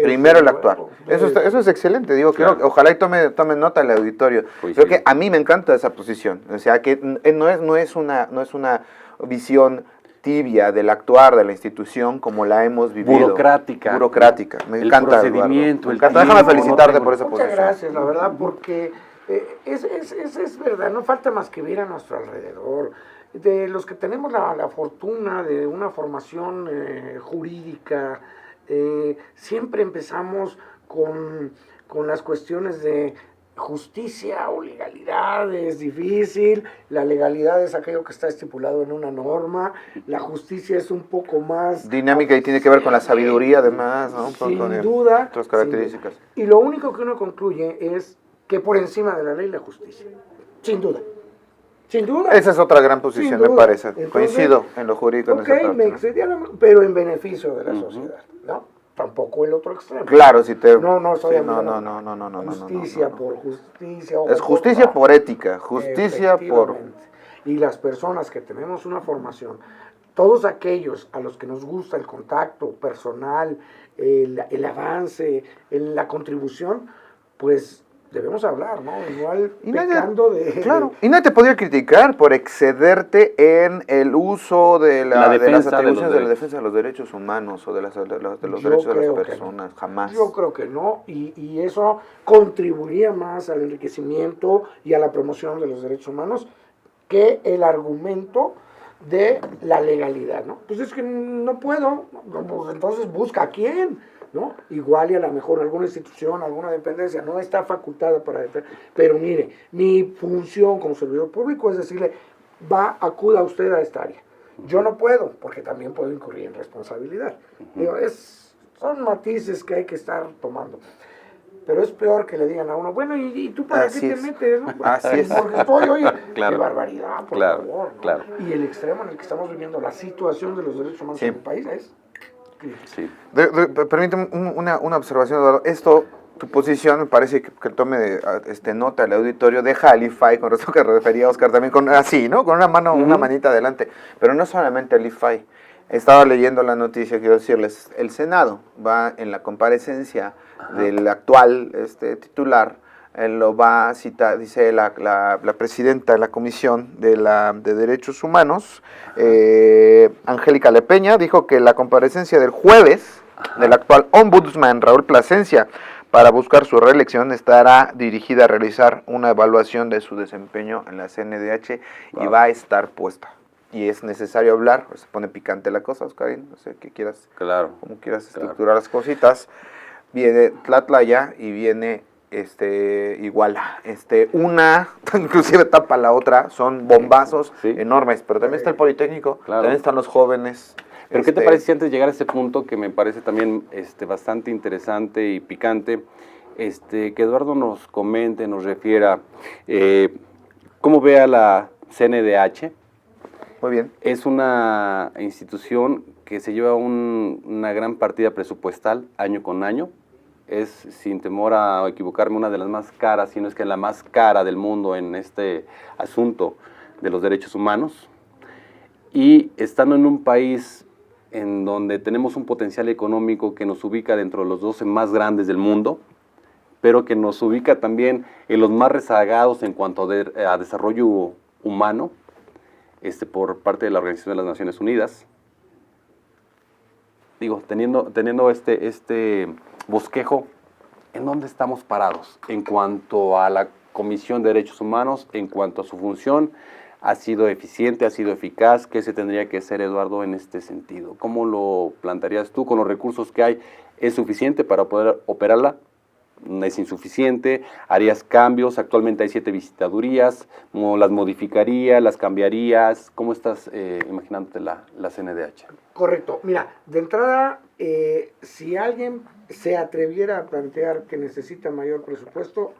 Primero el actuar. Eso es excelente, digo, Claro. ojalá y tome nota el auditorio. Pues Creo sí. que a mí me encanta esa posición, o sea, que no es una visión tibia del actuar de la institución como la hemos vivido. Burocrática. Me El encanta, procedimiento, Eduardo. Me el encanta. Déjame tiempo, felicitarte no tengo- por esa Muchas posición. gracias, la verdad, porque es verdad, no falta más que ver a nuestro alrededor. De los que tenemos la fortuna de una formación jurídica, siempre empezamos con las cuestiones de justicia o legalidad. Es difícil, la legalidad es aquello que está estipulado en una norma, la justicia es un poco más... Dinámica y tiene que ver con la sabiduría además, ¿no? Sin Con duda. otras características. sin duda. Y lo único que uno concluye es que por encima de la ley la justicia. Sin duda. Sin duda. Esa es otra gran posición, Sin me duda. parece. Entonces, Coincido en lo jurídico en Ok, esa parte, me ¿no? excedí pero en beneficio de la sociedad, ¿no? Tampoco el otro extremo. Claro, si te... No, estoy sí, no, hablando no, justicia no. por justicia. Es justicia por ética, justicia por... Efectivamente. Y las personas que tenemos una formación, todos aquellos a los que nos gusta el contacto personal, el avance, la contribución, pues debemos hablar, ¿no? Igual Y nadie- pecando de... Claro, y nadie te podría criticar por excederte en el uso de La de las defensa de atribuciones los de la derechos. defensa de los derechos humanos o de los Yo derechos de creo las que personas, jamás. Yo creo que no, y eso contribuiría más al enriquecimiento y a la promoción de los derechos humanos que el argumento de la legalidad, ¿no? Pues es que no puedo, pues entonces busca a quién, ¿no? Igual y a lo mejor alguna institución, alguna dependencia no está facultada para defender, pero mire, mi función como servidor público es decirle, acuda usted a esta área. Yo no puedo, porque también puedo incurrir en responsabilidad. Digo, son matices que hay que estar tomando. Pero es peor que le digan a uno, bueno, ¿y tú para Así qué es. te metes? ¿No? Así es. Porque estoy, oye, Claro. qué barbaridad, por Claro, favor. ¿no? claro. Y el extremo en el que estamos viviendo, la situación de los derechos humanos Sí. en el país es crítica. Sí. Permíteme una observación, Eduardo. Esto, tu posición, me parece que tome nota al auditorio, deja al IFAI, con respecto a que refería Oscar también, así, ¿no? Con una mano, una manita adelante. Pero no solamente al IFAI. Estaba leyendo la noticia, quiero decirles, el Senado va en la comparecencia del actual titular, lo va a citar, dice la presidenta de la Comisión de Derechos Humanos, Angélica Lepeña, dijo que la comparecencia del jueves del actual ombudsman Raúl Plasencia para buscar su reelección estará dirigida a realizar una evaluación de su desempeño en la CNDH y Wow. va a estar puesta. Y es necesario hablar, se pone picante la cosa, Oscarín, no sé qué quieras, Claro. cómo quieras Claro. estructurar las cositas. Viene Tlatlaya y viene Iguala. Una, inclusive tapa la otra, son bombazos Sí. enormes, pero también está el Politécnico, Claro. también están los jóvenes. Pero ¿qué te parece si antes de llegar a ese punto, que me parece también bastante interesante y picante, que Eduardo nos comente, nos refiera cómo ve a la CNDH? Muy bien. Es una institución que se lleva una gran partida presupuestal año con año. Es, sin temor a equivocarme, una de las más caras, si no es que la más cara del mundo en este asunto de los derechos humanos. Y estando en un país en donde tenemos un potencial económico que nos ubica dentro de los 12 más grandes del mundo, pero que nos ubica también en los más rezagados en cuanto a desarrollo humano, por parte de la Organización de las Naciones Unidas. Digo, teniendo este bosquejo, ¿en dónde estamos parados en cuanto a la Comisión de Derechos Humanos, en cuanto a su función? ¿Ha sido eficiente, ha sido eficaz? ¿Qué se tendría que hacer, Eduardo, en este sentido? ¿Cómo lo plantearías tú con los recursos que hay? ¿Es suficiente para poder operarla? ¿Es insuficiente? ¿Harías cambios? Actualmente hay 7 visitadurías. ¿Cómo las modificarías? ¿Las cambiarías? ¿Cómo estás imaginándote la CNDH? Correcto. Mira, de entrada, si alguien se atreviera a plantear que necesita mayor presupuesto,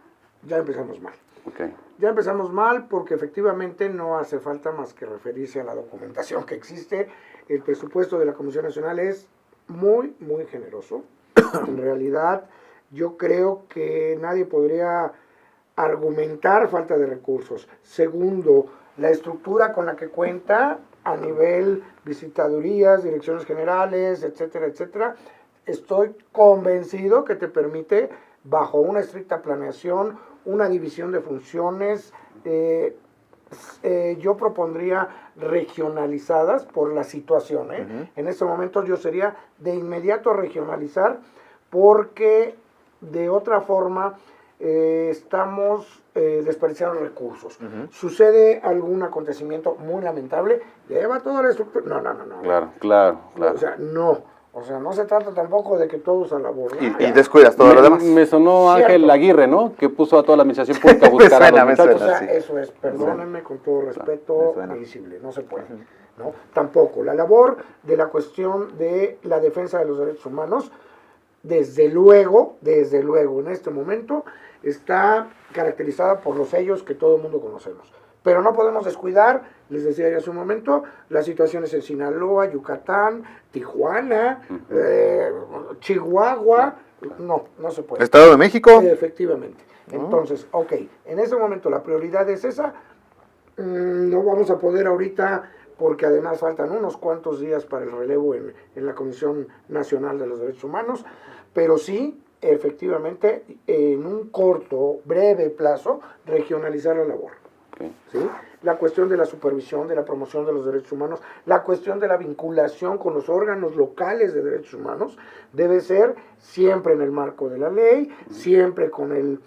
ya empezamos mal. Okay. Ya empezamos mal porque efectivamente no hace falta más que referirse a la documentación que existe. El presupuesto de la Comisión Nacional es muy, muy generoso. En realidad, yo creo que nadie podría argumentar falta de recursos. Segundo, la estructura con la que cuenta a nivel visitadurías, direcciones generales, etcétera, etcétera, estoy convencido que te permite, bajo una estricta planeación, una división de funciones, yo propondría regionalizadas por la situación. En este momento yo sería de inmediato regionalizar, porque de otra forma estamos desperdiciando recursos. Sucede algún acontecimiento muy lamentable, lleva toda la estructura. No. Claro. O sea, no se trata tampoco de que todos a la borda. Y descuidas todo lo demás. Me sonó Cierto. Ángel Aguirre, ¿no? Que puso a toda la administración pública a buscar a los muchachos. O sea, sí. eso es, perdónenme con todo respeto, Me suena. invisible, no se puede, ¿no? Tampoco. La labor de la cuestión de la defensa de los derechos humanos, desde luego, en este momento, está caracterizada por los sellos que todo el mundo conocemos. Pero no podemos descuidar, les decía ya hace un momento, las situaciones en Sinaloa, Yucatán, Tijuana, Chihuahua. No se puede. Estado de México. Efectivamente. Entonces, ok, en ese momento la prioridad es esa. No vamos a poder ahorita, porque además faltan unos cuantos días para el relevo en la Comisión Nacional de los Derechos Humanos, pero sí, efectivamente, en un corto, breve plazo, regionalizar la labor. Okay. ¿Sí? La cuestión de la supervisión, de la promoción de los derechos humanos, la cuestión de la vinculación con los órganos locales de derechos humanos, debe ser siempre en el marco de la ley, siempre con el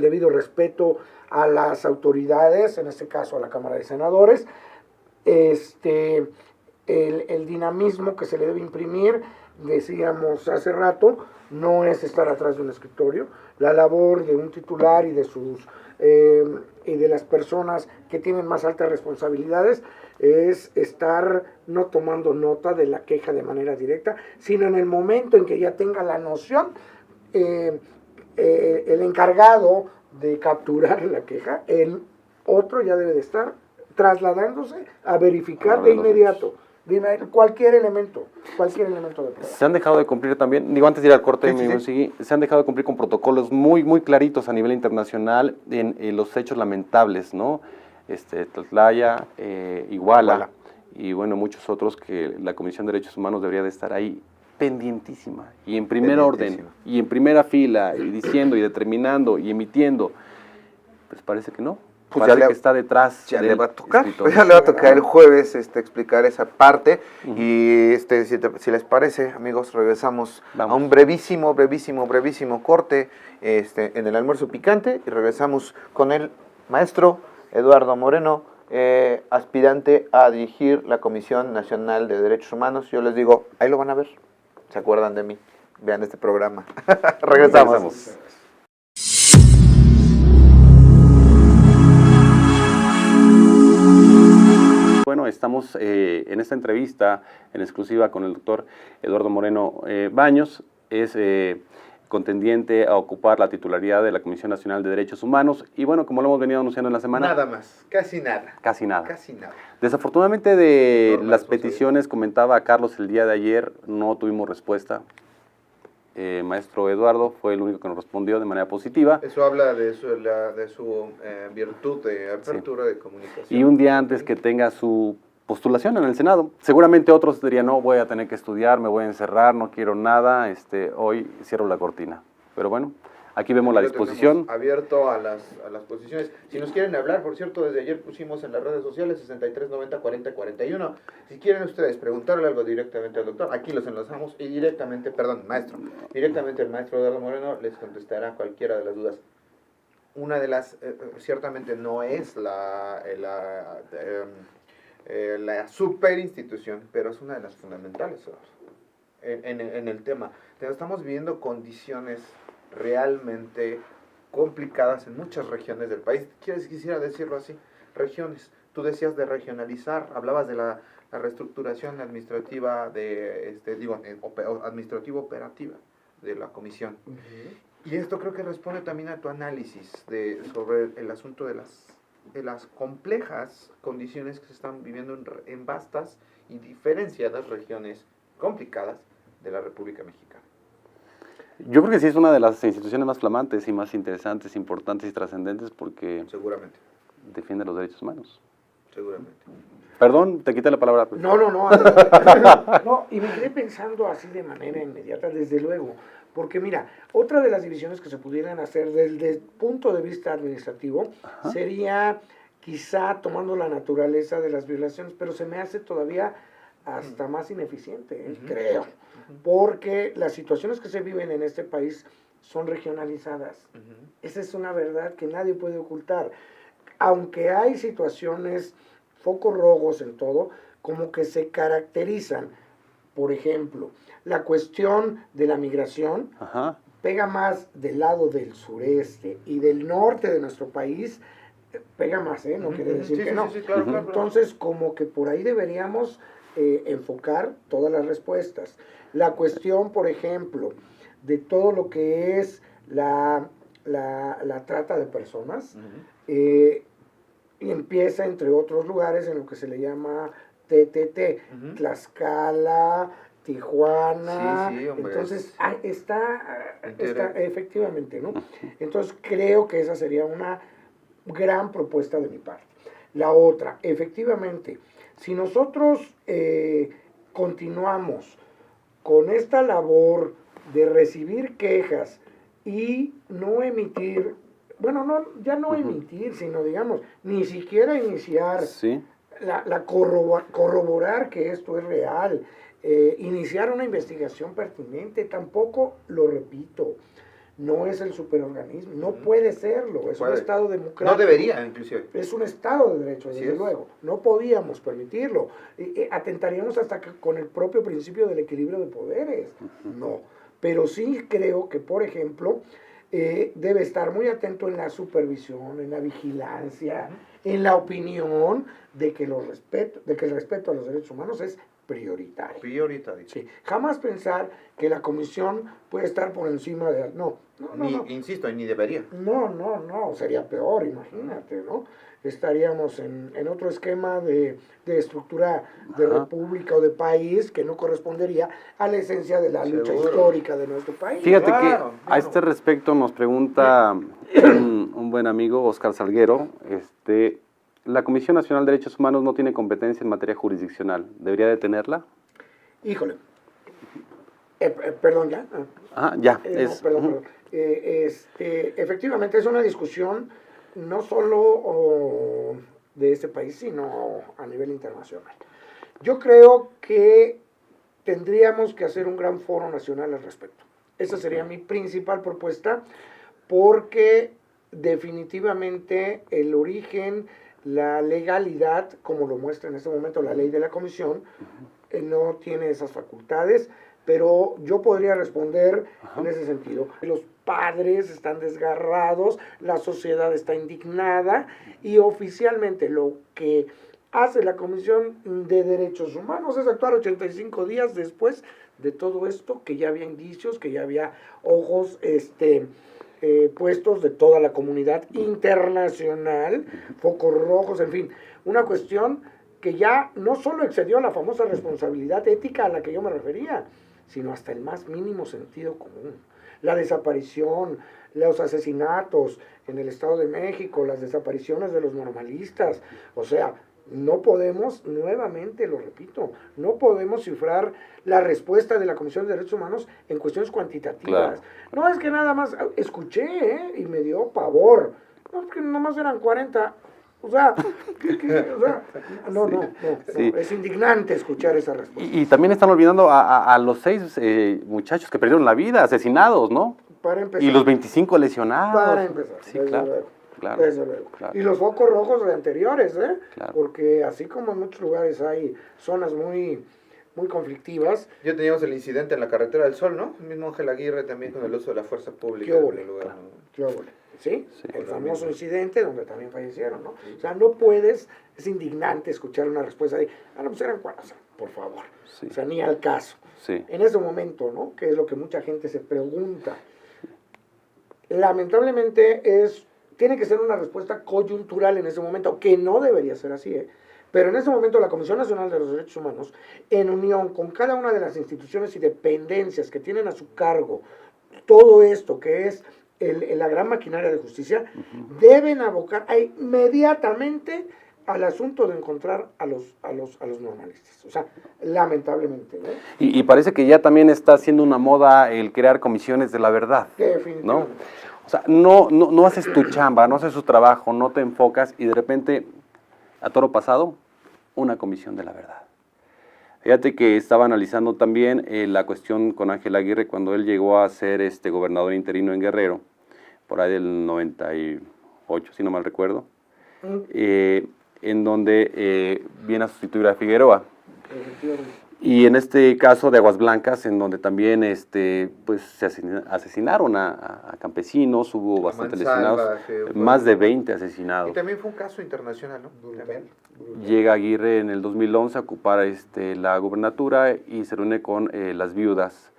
debido respeto a las autoridades, en este caso a la Cámara de Senadores. El dinamismo que se le debe imprimir, decíamos hace rato, no es estar atrás de un escritorio. La labor de un titular y de sus y de las personas que tienen más altas responsabilidades es estar no tomando nota de la queja de manera directa, sino en el momento en que ya tenga la noción, el encargado de capturar la queja, el otro ya debe de estar trasladándose a verificar de inmediato cualquier elemento de prueba. Se han dejado de cumplir también, digo, antes de ir al corte, se han dejado de cumplir con protocolos muy, muy claritos a nivel internacional en los hechos lamentables, ¿no? Tlatlaya, Iguala, y bueno, muchos otros que la Comisión de Derechos Humanos debería de estar ahí pendientísima, y en primer orden, y en primera fila, y diciendo, y determinando, y emitiendo. Pues parece que no. Pues parece que está detrás. Ya le va a tocar, ya le va a tocar el jueves explicar esa parte. Y si les parece, amigos, regresamos a un brevísimo corte en el almuerzo picante, y regresamos con el maestro Eduardo Moreno, aspirante a dirigir la Comisión Nacional de Derechos Humanos. Yo les digo, ahí lo van a ver, se acuerdan de mí, vean este programa. Regresamos. Bueno, estamos en esta entrevista en exclusiva con el doctor Eduardo Moreno Baños. Es contendiente a ocupar la titularidad de la Comisión Nacional de Derechos Humanos. Y bueno, como lo hemos venido anunciando en la semana... Nada más, casi nada. Casi nada. Casi nada. Desafortunadamente de Normal, las responsabilidad. peticiones, comentaba Carlos el día de ayer, no tuvimos respuesta. Maestro Eduardo fue el único que nos respondió de manera positiva. Eso habla de su virtud de apertura de comunicación. Y un día antes que tenga su postulación en el Senado. Seguramente otros dirían, no, voy a tener que estudiar, me voy a encerrar, no quiero nada, hoy cierro la cortina. Pero bueno, aquí vemos la Lo disposición. tenemos abierto a las posiciones. Si nos quieren hablar, por cierto, desde ayer pusimos en las redes sociales 63 90 40 41. Si quieren ustedes preguntarle algo directamente al doctor, aquí los enlazamos y directamente el maestro Eduardo Moreno les contestará cualquiera de las dudas. Una de las, ciertamente no es la super institución, pero es una de las fundamentales en el tema. Estamos viendo condiciones realmente complicadas en muchas regiones del país. Quisiera decirlo así, regiones. Tú decías de regionalizar, hablabas de la reestructuración administrativa administrativa operativa de la comisión. Y esto creo que responde también a tu análisis sobre el asunto de las complejas condiciones que se están viviendo en vastas y diferenciadas regiones complicadas de la República Mexicana. Yo creo que sí es una de las instituciones más flamantes y más interesantes, importantes y trascendentes porque Seguramente, defiende los derechos humanos. seguramente. Perdón, te quité la palabra. No, no, y me quedé pensando así de manera inmediata, desde luego, porque mira, otra de las divisiones que se pudieran hacer desde el punto de vista administrativo sería quizá tomando la naturaleza de las violaciones, pero se me hace todavía hasta más ineficiente, creo, porque las situaciones que se viven en este país son regionalizadas. Esa es una verdad que nadie puede ocultar. Aunque hay situaciones, focos rojos en todo, como que se caracterizan. Por ejemplo, la cuestión de la migración pega más del lado del sureste y del norte de nuestro país, pega más, no quiere decir que no. Sí, claro. Entonces, como que por ahí deberíamos enfocar todas las respuestas. La cuestión, por ejemplo, de todo lo que es la trata de personas, y empieza, entre otros lugares, en lo que se le llama TTT, Tlaxcala, Tijuana. Sí, hombre. Entonces, está efectivamente, ¿no? Entonces, creo que esa sería una gran propuesta de mi parte. La otra, efectivamente, si nosotros continuamos con esta labor de recibir quejas y no emitir, sino digamos, ni siquiera iniciar corroborar que esto es real, iniciar una investigación pertinente, tampoco, lo repito, no es el superorganismo, no puede serlo, es un Estado democrático. No debería, inclusive. Es un Estado de Derecho, desde luego. No podíamos permitirlo. Atentaríamos hasta con el propio principio del equilibrio de poderes. No. Pero sí creo que, por ejemplo, debe estar muy atento en la supervisión, en la vigilancia, en la opinión de que el respeto a los derechos humanos es prioritario. Sí. Jamás pensar que la comisión puede estar por encima de... No. Insisto, ni debería. No, sería peor, imagínate, ¿no? Estaríamos en otro esquema de estructura de república o de país que no correspondería a la esencia de la lucha histórica de nuestro país. Fíjate que a este respecto nos pregunta un buen amigo, Oscar Salguero, la Comisión Nacional de Derechos Humanos no tiene competencia en materia jurisdiccional. ¿Debería de tenerla? Híjole. Perdón, ¿ya? Ya. Perdón. Efectivamente, es una discusión no solo de este país, sino a nivel internacional. Yo creo que tendríamos que hacer un gran foro nacional al respecto. Esa sería mi principal propuesta, porque definitivamente el origen, la legalidad, como lo muestra en este momento la ley de la comisión, no tiene esas facultades, pero yo podría responder en ese sentido. Los padres están desgarrados, la sociedad está indignada y oficialmente lo que hace la Comisión de Derechos Humanos es actuar 85 días después de todo esto, que ya había indicios, que ya había ojos puestos de toda la comunidad internacional, focos rojos, en fin, una cuestión que ya no solo excedió la famosa responsabilidad ética a la que yo me refería, sino hasta el más mínimo sentido común. La desaparición, los asesinatos en el Estado de México, las desapariciones de los normalistas, o sea, no podemos, nuevamente lo repito, no podemos cifrar la respuesta de la Comisión de Derechos Humanos en cuestiones cuantitativas. Claro. No es que nada más, escuché, y me dio pavor, no, es que nada más eran 40, o sea, no, Sí. es indignante escuchar esa respuesta. Y también están olvidando a los 6 muchachos que perdieron la vida, asesinados, ¿no? Para empezar. Y los 25 lesionados. Para empezar, Sí, desde claro. luego. Claro, Desde luego. claro. Y los focos rojos de anteriores, Claro. porque así como en muchos lugares hay zonas muy conflictivas, Ya teníamos el incidente en la Carretera del Sol, ¿no? El mismo Ángel Aguirre también con el uso de la fuerza pública. ¿Qué en óvole? el lugar, ¿no? ¿qué óvole? ¿Sí? Sí. El famoso incidente donde también fallecieron, ¿no? O sea, no puedes, es indignante escuchar una respuesta de, no, pues eran 40, por favor. Sí. O sea, ni al caso. Sí. En ese momento, ¿no? Que es lo que mucha gente se pregunta. Lamentablemente tiene que ser una respuesta coyuntural en ese momento, que no debería ser así, ¿eh? Pero en ese momento la Comisión Nacional de los Derechos Humanos, en unión con cada una de las instituciones y dependencias que tienen a su cargo todo esto que es la gran maquinaria de justicia, deben abocar inmediatamente al asunto de encontrar a los normalistas. O sea, lamentablemente, ¿no? Y parece que ya también está haciendo una moda el crear comisiones de la verdad, ¿no? Definitivamente. O sea, no haces tu chamba, no haces tu trabajo, no te enfocas y de repente, a toro pasado, una comisión de la verdad. Fíjate que estaba analizando también la cuestión con Ángel Aguirre cuando él llegó a ser gobernador interino en Guerrero, por ahí del 98, si no mal recuerdo, en donde viene a sustituir a Figueroa. Efectivamente. Y en este caso de Aguas Blancas, en donde también pues, se asesinaron a campesinos, hubo bastantes lesionados, más de 20 asesinados. Y también fue un caso internacional, ¿no? También. Llega Aguirre en el 2011 a ocupar la gubernatura y se reúne con las viudas.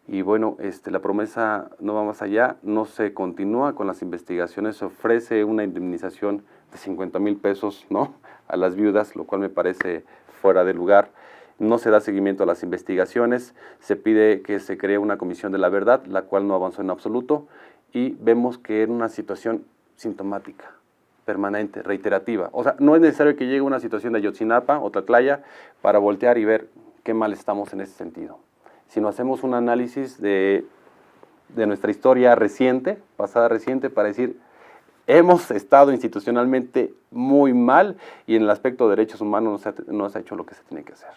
Y bueno, la promesa no va más allá, no se continúa con las investigaciones, se ofrece una indemnización de 50,000 pesos, ¿no?, a las viudas, lo cual me parece fuera de lugar. No se da seguimiento a las investigaciones, se pide que se cree una comisión de la verdad, la cual no avanzó en absoluto, y vemos que era una situación sintomática, permanente, reiterativa. O sea, no es necesario que llegue una situación de Ayotzinapa o Tlatlaya para voltear y ver qué mal estamos en ese sentido. Si no hacemos un análisis de nuestra historia reciente, pasada reciente, para decir, hemos estado institucionalmente muy mal y en el aspecto de derechos humanos no se ha hecho lo que se tiene que hacer.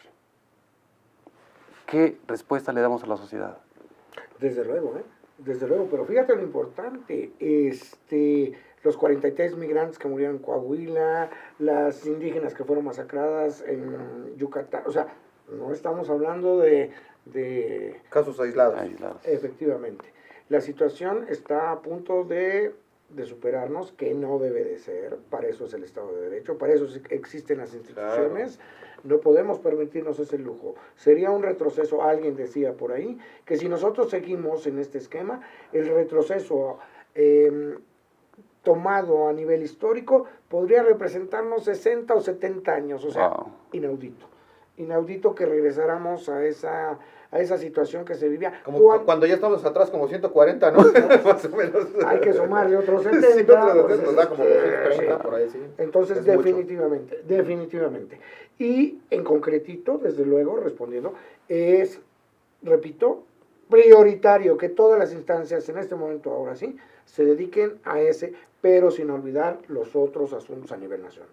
¿Qué respuesta le damos a la sociedad? Desde luego, desde luego, pero fíjate lo importante, los 43 migrantes que murieron en Coahuila, las indígenas que fueron masacradas en Yucatán, o sea, no estamos hablando de Casos aislados. Efectivamente. La situación está a punto de superarnos, que no debe de ser, para eso es el Estado de Derecho, para eso existen las instituciones, claro. No podemos permitirnos ese lujo. Sería un retroceso, alguien decía por ahí, que si nosotros seguimos en este esquema, el retroceso tomado a nivel histórico podría representarnos 60 o 70 años, o sea, wow. Inaudito que regresáramos a esa situación que se vivía. Como cuando ya estamos atrás como 140, ¿no? Más o menos. Hay que sumarle otros 70. Sí, nos da como 230 por ahí, sí. Entonces, es definitivamente. Y en concretito, desde luego, respondiendo, es, repito, prioritario que todas las instancias en este momento, ahora sí, se dediquen a ese, pero sin olvidar los otros asuntos a nivel nacional.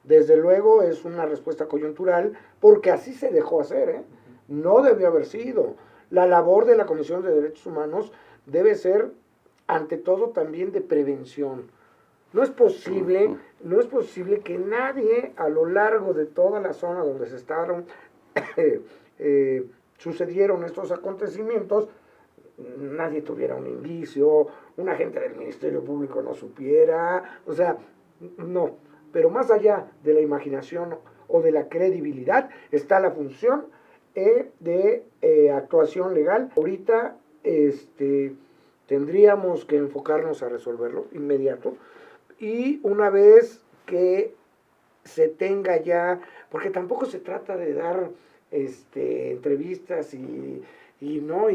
Desde luego es una respuesta coyuntural, porque así se dejó hacer, ¿eh? No debió haber sido. La labor de la Comisión de Derechos Humanos debe ser, ante todo, también de prevención. No es posible que nadie a lo largo de toda la zona donde se sucedieron estos acontecimientos, nadie tuviera un indicio, un agente del Ministerio Público no supiera, o sea, no. Pero más allá de la imaginación o de la credibilidad está la función de actuación legal. Ahorita tendríamos que enfocarnos a resolverlo inmediato, y una vez que se tenga ya, porque tampoco se trata de dar entrevistas y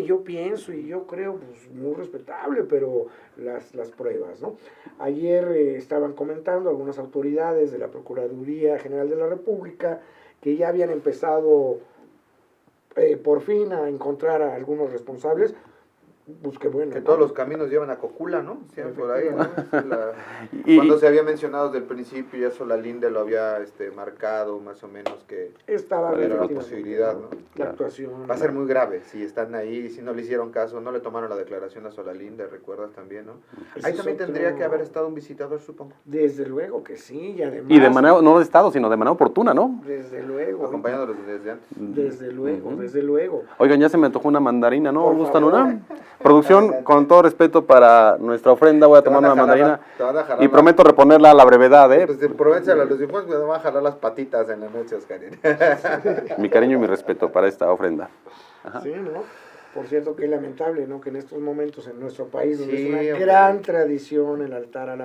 yo pienso y yo creo, pues muy respetable, pero las pruebas, ¿no? Ayer estaban comentando algunas autoridades de la Procuraduría General de la República que ya habían empezado por fin a encontrar a algunos responsables. Pues qué bueno, Que ¿no? todos los caminos llevan a Cocula, ¿no? Sí, por ahí, ¿no? Y- Cuando se había mencionado desde el principio, ya Solalinde lo había marcado más o menos que Estaba cuál era la efectivamente posibilidad, ¿no? la actuación. Va a ser muy grave si están ahí, si no le hicieron caso, no le tomaron la declaración a Solalinde, recuerdas también, ¿no? Ese Ahí es también otro- tendría que haber estado un visitador, supongo, Desde luego que sí, y además... Y de manera, no de Estado, sino de manera oportuna, ¿no? Desde luego. acompañándolos desde antes. Desde luego, Ujú. desde luego. Oigan, ya se me antojó una mandarina, ¿no? Por ¿Gustan favor. una? Producción, con todo respeto para nuestra ofrenda, voy a tomar una mandarina Te van a jalar y prometo reponerla a la brevedad, ¿eh? Pues aprovechala, los hijos me van a jalar las patitas en la noche, Oscarín. Mi cariño y mi respeto para esta ofrenda. Ajá. Sí, ¿no? Por cierto, qué lamentable, ¿no? Que en estos momentos en nuestro país, donde Sí, es una hombre. gran tradición el altar a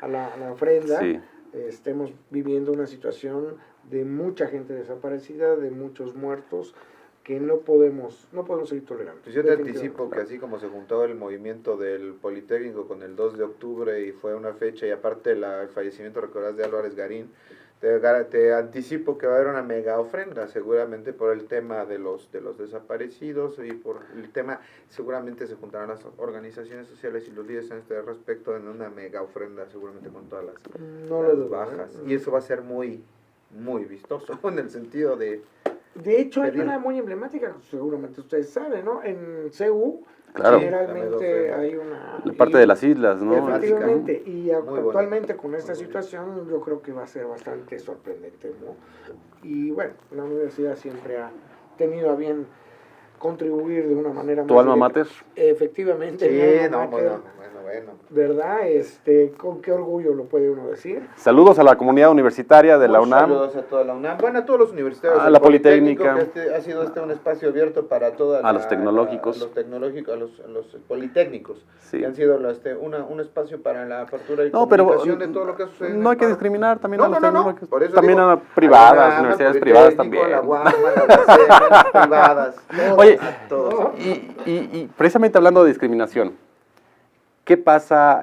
la ofrenda, Sí. estemos viviendo una situación de mucha gente desaparecida, de muchos muertos, que no podemos seguir tolerando. Pues yo te anticipo que así como se juntó el movimiento del Politécnico con el 2 de octubre y fue una fecha, y aparte el fallecimiento, recordás, de Álvarez Garín, te anticipo que va a haber una mega ofrenda, seguramente por el tema de los desaparecidos y por el tema, seguramente se juntarán las organizaciones sociales y los líderes en este respecto en una mega ofrenda, seguramente con todas las, No lo las dudo, bajas. ¿eh? Y eso va a ser muy, muy vistoso en el sentido de... De hecho, hay Pedir. una muy emblemática, seguramente ustedes saben, ¿no? En CEU, Claro. generalmente La hay una... La parte de las islas, ¿no? Efectivamente, y Muy actualmente bonito. con esta Muy bonito. situación yo creo que va a ser bastante sorprendente, ¿no? Y bueno, la universidad siempre ha tenido a bien contribuir de una manera ¿Tu más alma directa. mater? Efectivamente, mi Sí, alma no, mater, bueno. ¿verdad? Con qué orgullo lo puede uno decir. Saludos a la comunidad universitaria de la Muchos UNAM. Saludos a toda la UNAM. Bueno, a todos los universitarios. A del la Politécnica. Que ha sido un espacio abierto para toda A los tecnológicos. a los tecnológicos, a los politécnicos. Sí. Que han sido un espacio para la apertura y No, pero comunicación de todo lo que sucede. en no hay el que paro. discriminar también No, a los no, no, tecnológicos. por eso También digo, a privadas, la UNAM, universidades el privadas Politécnico, también. La UAM, las privadas. Oye, todos. y precisamente hablando de discriminación, ¿qué pasa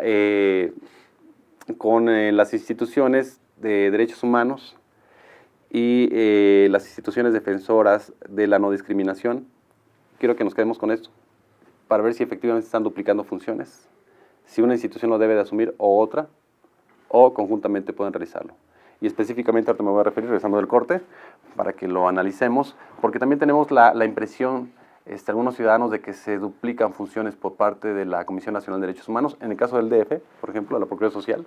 con las instituciones de derechos humanos y las instituciones defensoras de la no discriminación? Quiero que nos quedemos con esto, para ver si efectivamente están duplicando funciones, si una institución lo debe de asumir o otra, o conjuntamente pueden realizarlo. Y específicamente, ahorita me voy a referir, regresando del corte, para que lo analicemos, porque también tenemos la impresión, algunos ciudadanos, de que se duplican funciones por parte de la Comisión Nacional de Derechos Humanos, en el caso del DF, por ejemplo, la Procuraduría Social,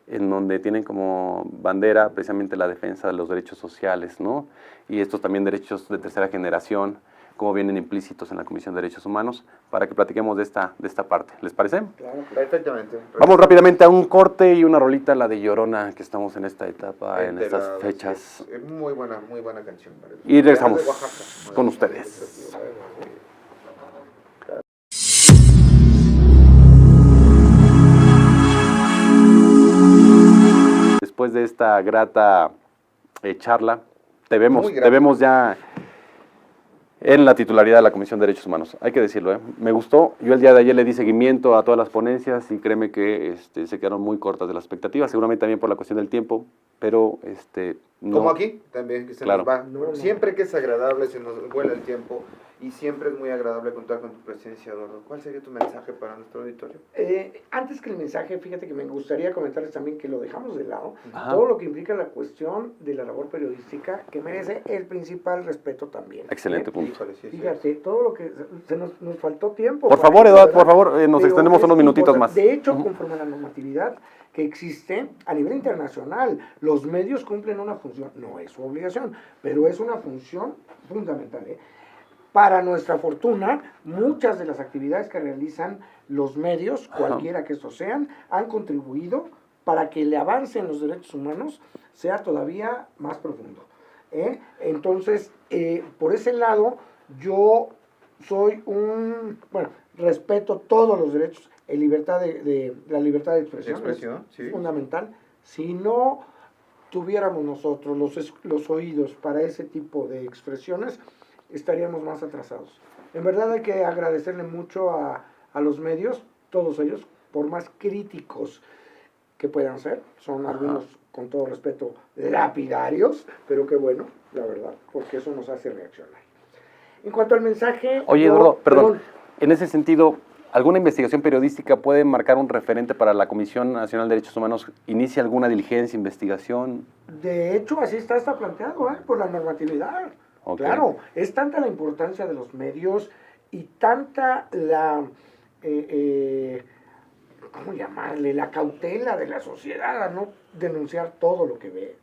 en donde tienen como bandera precisamente la defensa de los derechos sociales, ¿no? Y estos también derechos de tercera generación, como vienen implícitos en la Comisión de Derechos Humanos, para que platiquemos de esta parte. ¿Les parece? Claro. Perfectamente. Vamos rápidamente a un corte y una rolita, la de Llorona, que estamos en esta etapa, en estas Enterado, fechas. sí. Es muy buena canción. parece. Y regresamos Es de Oaxaca. con ustedes. Después de esta grata charla, te Muy grata. vemos ya en la titularidad de la Comisión de Derechos Humanos. Hay que decirlo, ¿eh? Me gustó. Yo el día de ayer le di seguimiento a todas las ponencias y créeme que se quedaron muy cortas de las expectativas, seguramente también por la cuestión del tiempo, pero no. Como aquí, también, que se Claro. nos va. No. Siempre que es agradable, se nos vuela el tiempo y siempre es muy agradable contar con tu presencia, Eduardo. ¿Cuál sería tu mensaje para nuestro auditorio? Antes que el mensaje, fíjate que me gustaría comentarles también que lo dejamos de lado, Ajá. todo lo que implica la cuestión de la labor periodística, que merece el principal respeto también. Excelente punto. Híjole, sí, sí. Fíjate, todo lo que nos faltó tiempo. Por para favor, eso, Eduardo, ¿verdad? por favor, nos Pero extendemos es unos minutitos más. importante. De hecho, Ujú. conforme a la normatividad que existe a nivel internacional, los medios cumplen una función, no es su obligación, pero es una función fundamental. Para nuestra fortuna, muchas de las actividades que realizan los medios, cualquiera que estos sean, han contribuido para que el avance en los derechos humanos sea todavía más profundo. Entonces, por ese lado, yo soy respeto todos los derechos, la libertad de expresión, sí. es fundamental. Si no tuviéramos nosotros los oídos para ese tipo de expresiones, estaríamos más atrasados. En verdad hay que agradecerle mucho a los medios, todos ellos, por más críticos que puedan ser, son algunos, con todo respeto, lapidarios, pero qué bueno, la verdad, porque eso nos hace reaccionar. En cuanto al mensaje... Oye, Eduardo, perdón, en ese sentido, ¿alguna investigación periodística puede marcar un referente para la Comisión Nacional de Derechos Humanos? ¿Inicia alguna diligencia, investigación? De hecho, así está planteado, por la normatividad. Okay. Claro, es tanta la importancia de los medios y tanta la... ¿cómo llamarle? La cautela de la sociedad a no denunciar todo lo que ve.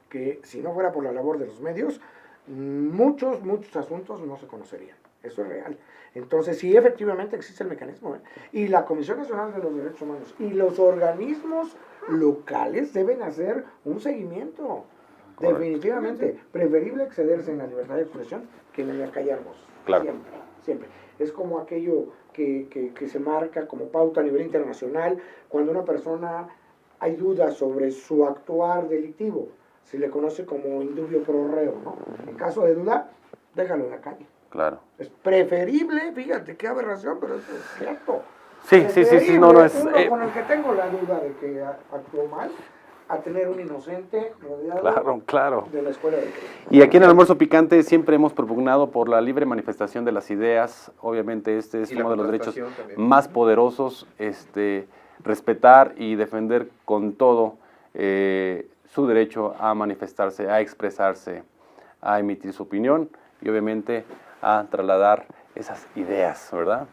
Que si no fuera por la labor de los medios, muchos asuntos no se conocerían. Eso es real. Entonces, sí, efectivamente existe el mecanismo. Y la Comisión Nacional de los Derechos Humanos y los organismos locales deben hacer un seguimiento. Correcto. Definitivamente. Preferible excederse en la libertad de expresión que en el callarnos. Claro. Siempre. Es como aquello que se marca como pauta a nivel internacional cuando una persona hay dudas sobre su actuar delictivo. Se le conoce como indubio pro reo, ¿no? En caso de duda, déjalo en la calle. Claro. Es preferible, fíjate qué aberración, pero es cierto. Sí, no es... Uno con el que tengo la duda de que actuó mal, a tener un inocente rodeado de la escuela de... Y aquí en el Almuerzo Picante siempre hemos propugnado por la libre manifestación de las ideas. Obviamente este es uno de los derechos más poderosos, respetar y defender con todo su derecho a manifestarse, a expresarse, a emitir su opinión y obviamente a trasladar esas ideas, ¿verdad?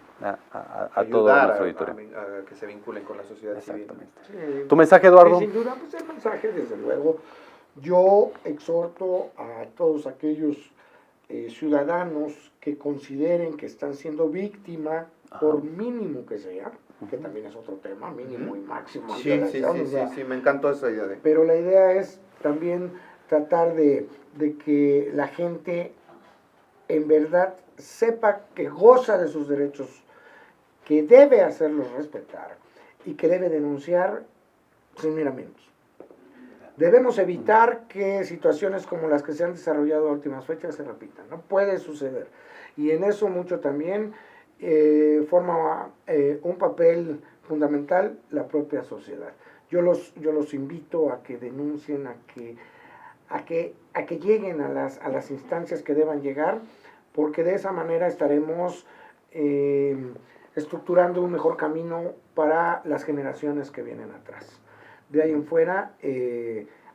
A todo nuestro auditorio. A que se vinculen con la sociedad civil. Sí. ¿Tu mensaje, Eduardo? Sin duda, pues el mensaje, desde luego, yo exhorto a todos aquellos ciudadanos que consideren que están siendo víctima, por mínimo que sea, que también es otro tema, mínimo y máximo. Sí, me encantó esa idea. Pero la idea es también tratar de que la gente en verdad sepa que goza de sus derechos, que debe hacerlos respetar y que debe denunciar sin miramientos. Debemos evitar que situaciones como las que se han desarrollado a últimas fechas se repitan. No puede suceder. Y en eso mucho también forma un papel fundamental la propia sociedad. Yo los invito a que denuncien, a que lleguen a las instancias que deban llegar, porque de esa manera estaremos estructurando un mejor camino para las generaciones que vienen atrás. De ahí en fuera,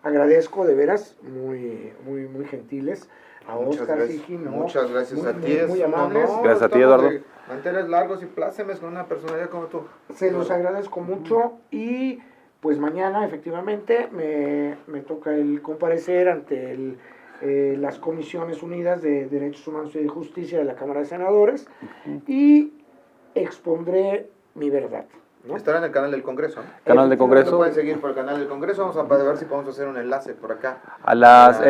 agradezco de veras, muy gentiles, a Oscar Sigi, ¿no? Muchas gracias a ti. Muy amables. Gracias a ti, Eduardo. Manteles largos y plácemes con una personalidad como tú. Se los agradezco mucho y pues mañana efectivamente me toca el comparecer ante las Comisiones Unidas de Derechos Humanos y de Justicia de la Cámara de Senadores y expondré mi verdad, ¿no? Estará en el canal del Congreso, ¿no? Canal del Congreso. Lo pueden seguir por el canal del Congreso. Vamos a ver si podemos hacer un enlace por acá. A las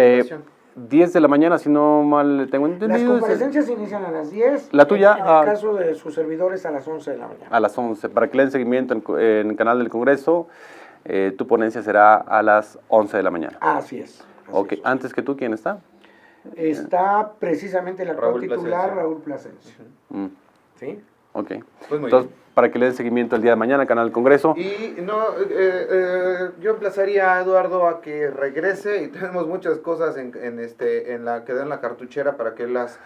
10 de la mañana, si no mal tengo entendido. Las comparecencias inician a las 10. La tuya. En el caso de sus servidores, a las 11 de la mañana. A las 11. Para que le den seguimiento en el canal del Congreso, tu ponencia será a las 11 de la mañana. Así es. Ok, antes que tú, ¿quién está? Está precisamente el actual titular, Raúl Plasencia. ¿Sí? Ok. Pues entonces, para que le den seguimiento el día de mañana al canal del Congreso. Y yo emplazaría a Eduardo a que regrese, y tenemos muchas cosas en la que dan la cartuchera para que las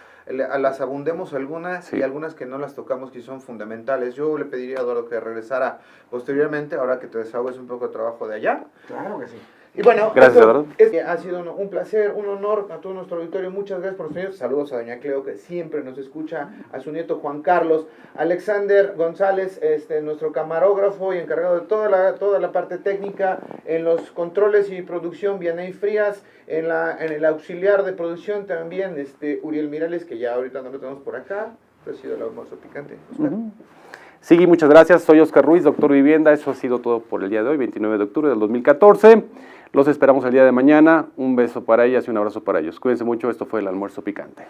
abundemos algunas, sí, y algunas que no las tocamos que son fundamentales. Yo le pediría a Eduardo que regresara posteriormente, ahora que te desahogues un poco de trabajo de allá. Claro que sí. Y bueno, gracias, Eduardo. Ha sido un placer, un honor a todo nuestro auditorio. Muchas gracias por los niños. Saludos a doña Cleo, que siempre nos escucha, a su nieto Juan Carlos, Alexander González, nuestro camarógrafo y encargado de toda la parte técnica, en los controles y producción, Vianey Frías, en el auxiliar de producción también, Uriel Mirales, que ya ahorita no lo tenemos por acá, pero ha sido el almuerzo picante. Sí, muchas gracias. Soy Oscar Ruiz, doctor Vivienda. Eso ha sido todo por el día de hoy, 29 de octubre del 2014. Los esperamos el día de mañana. Un beso para ellas y un abrazo para ellos. Cuídense mucho. Esto fue el Almuerzo Picante.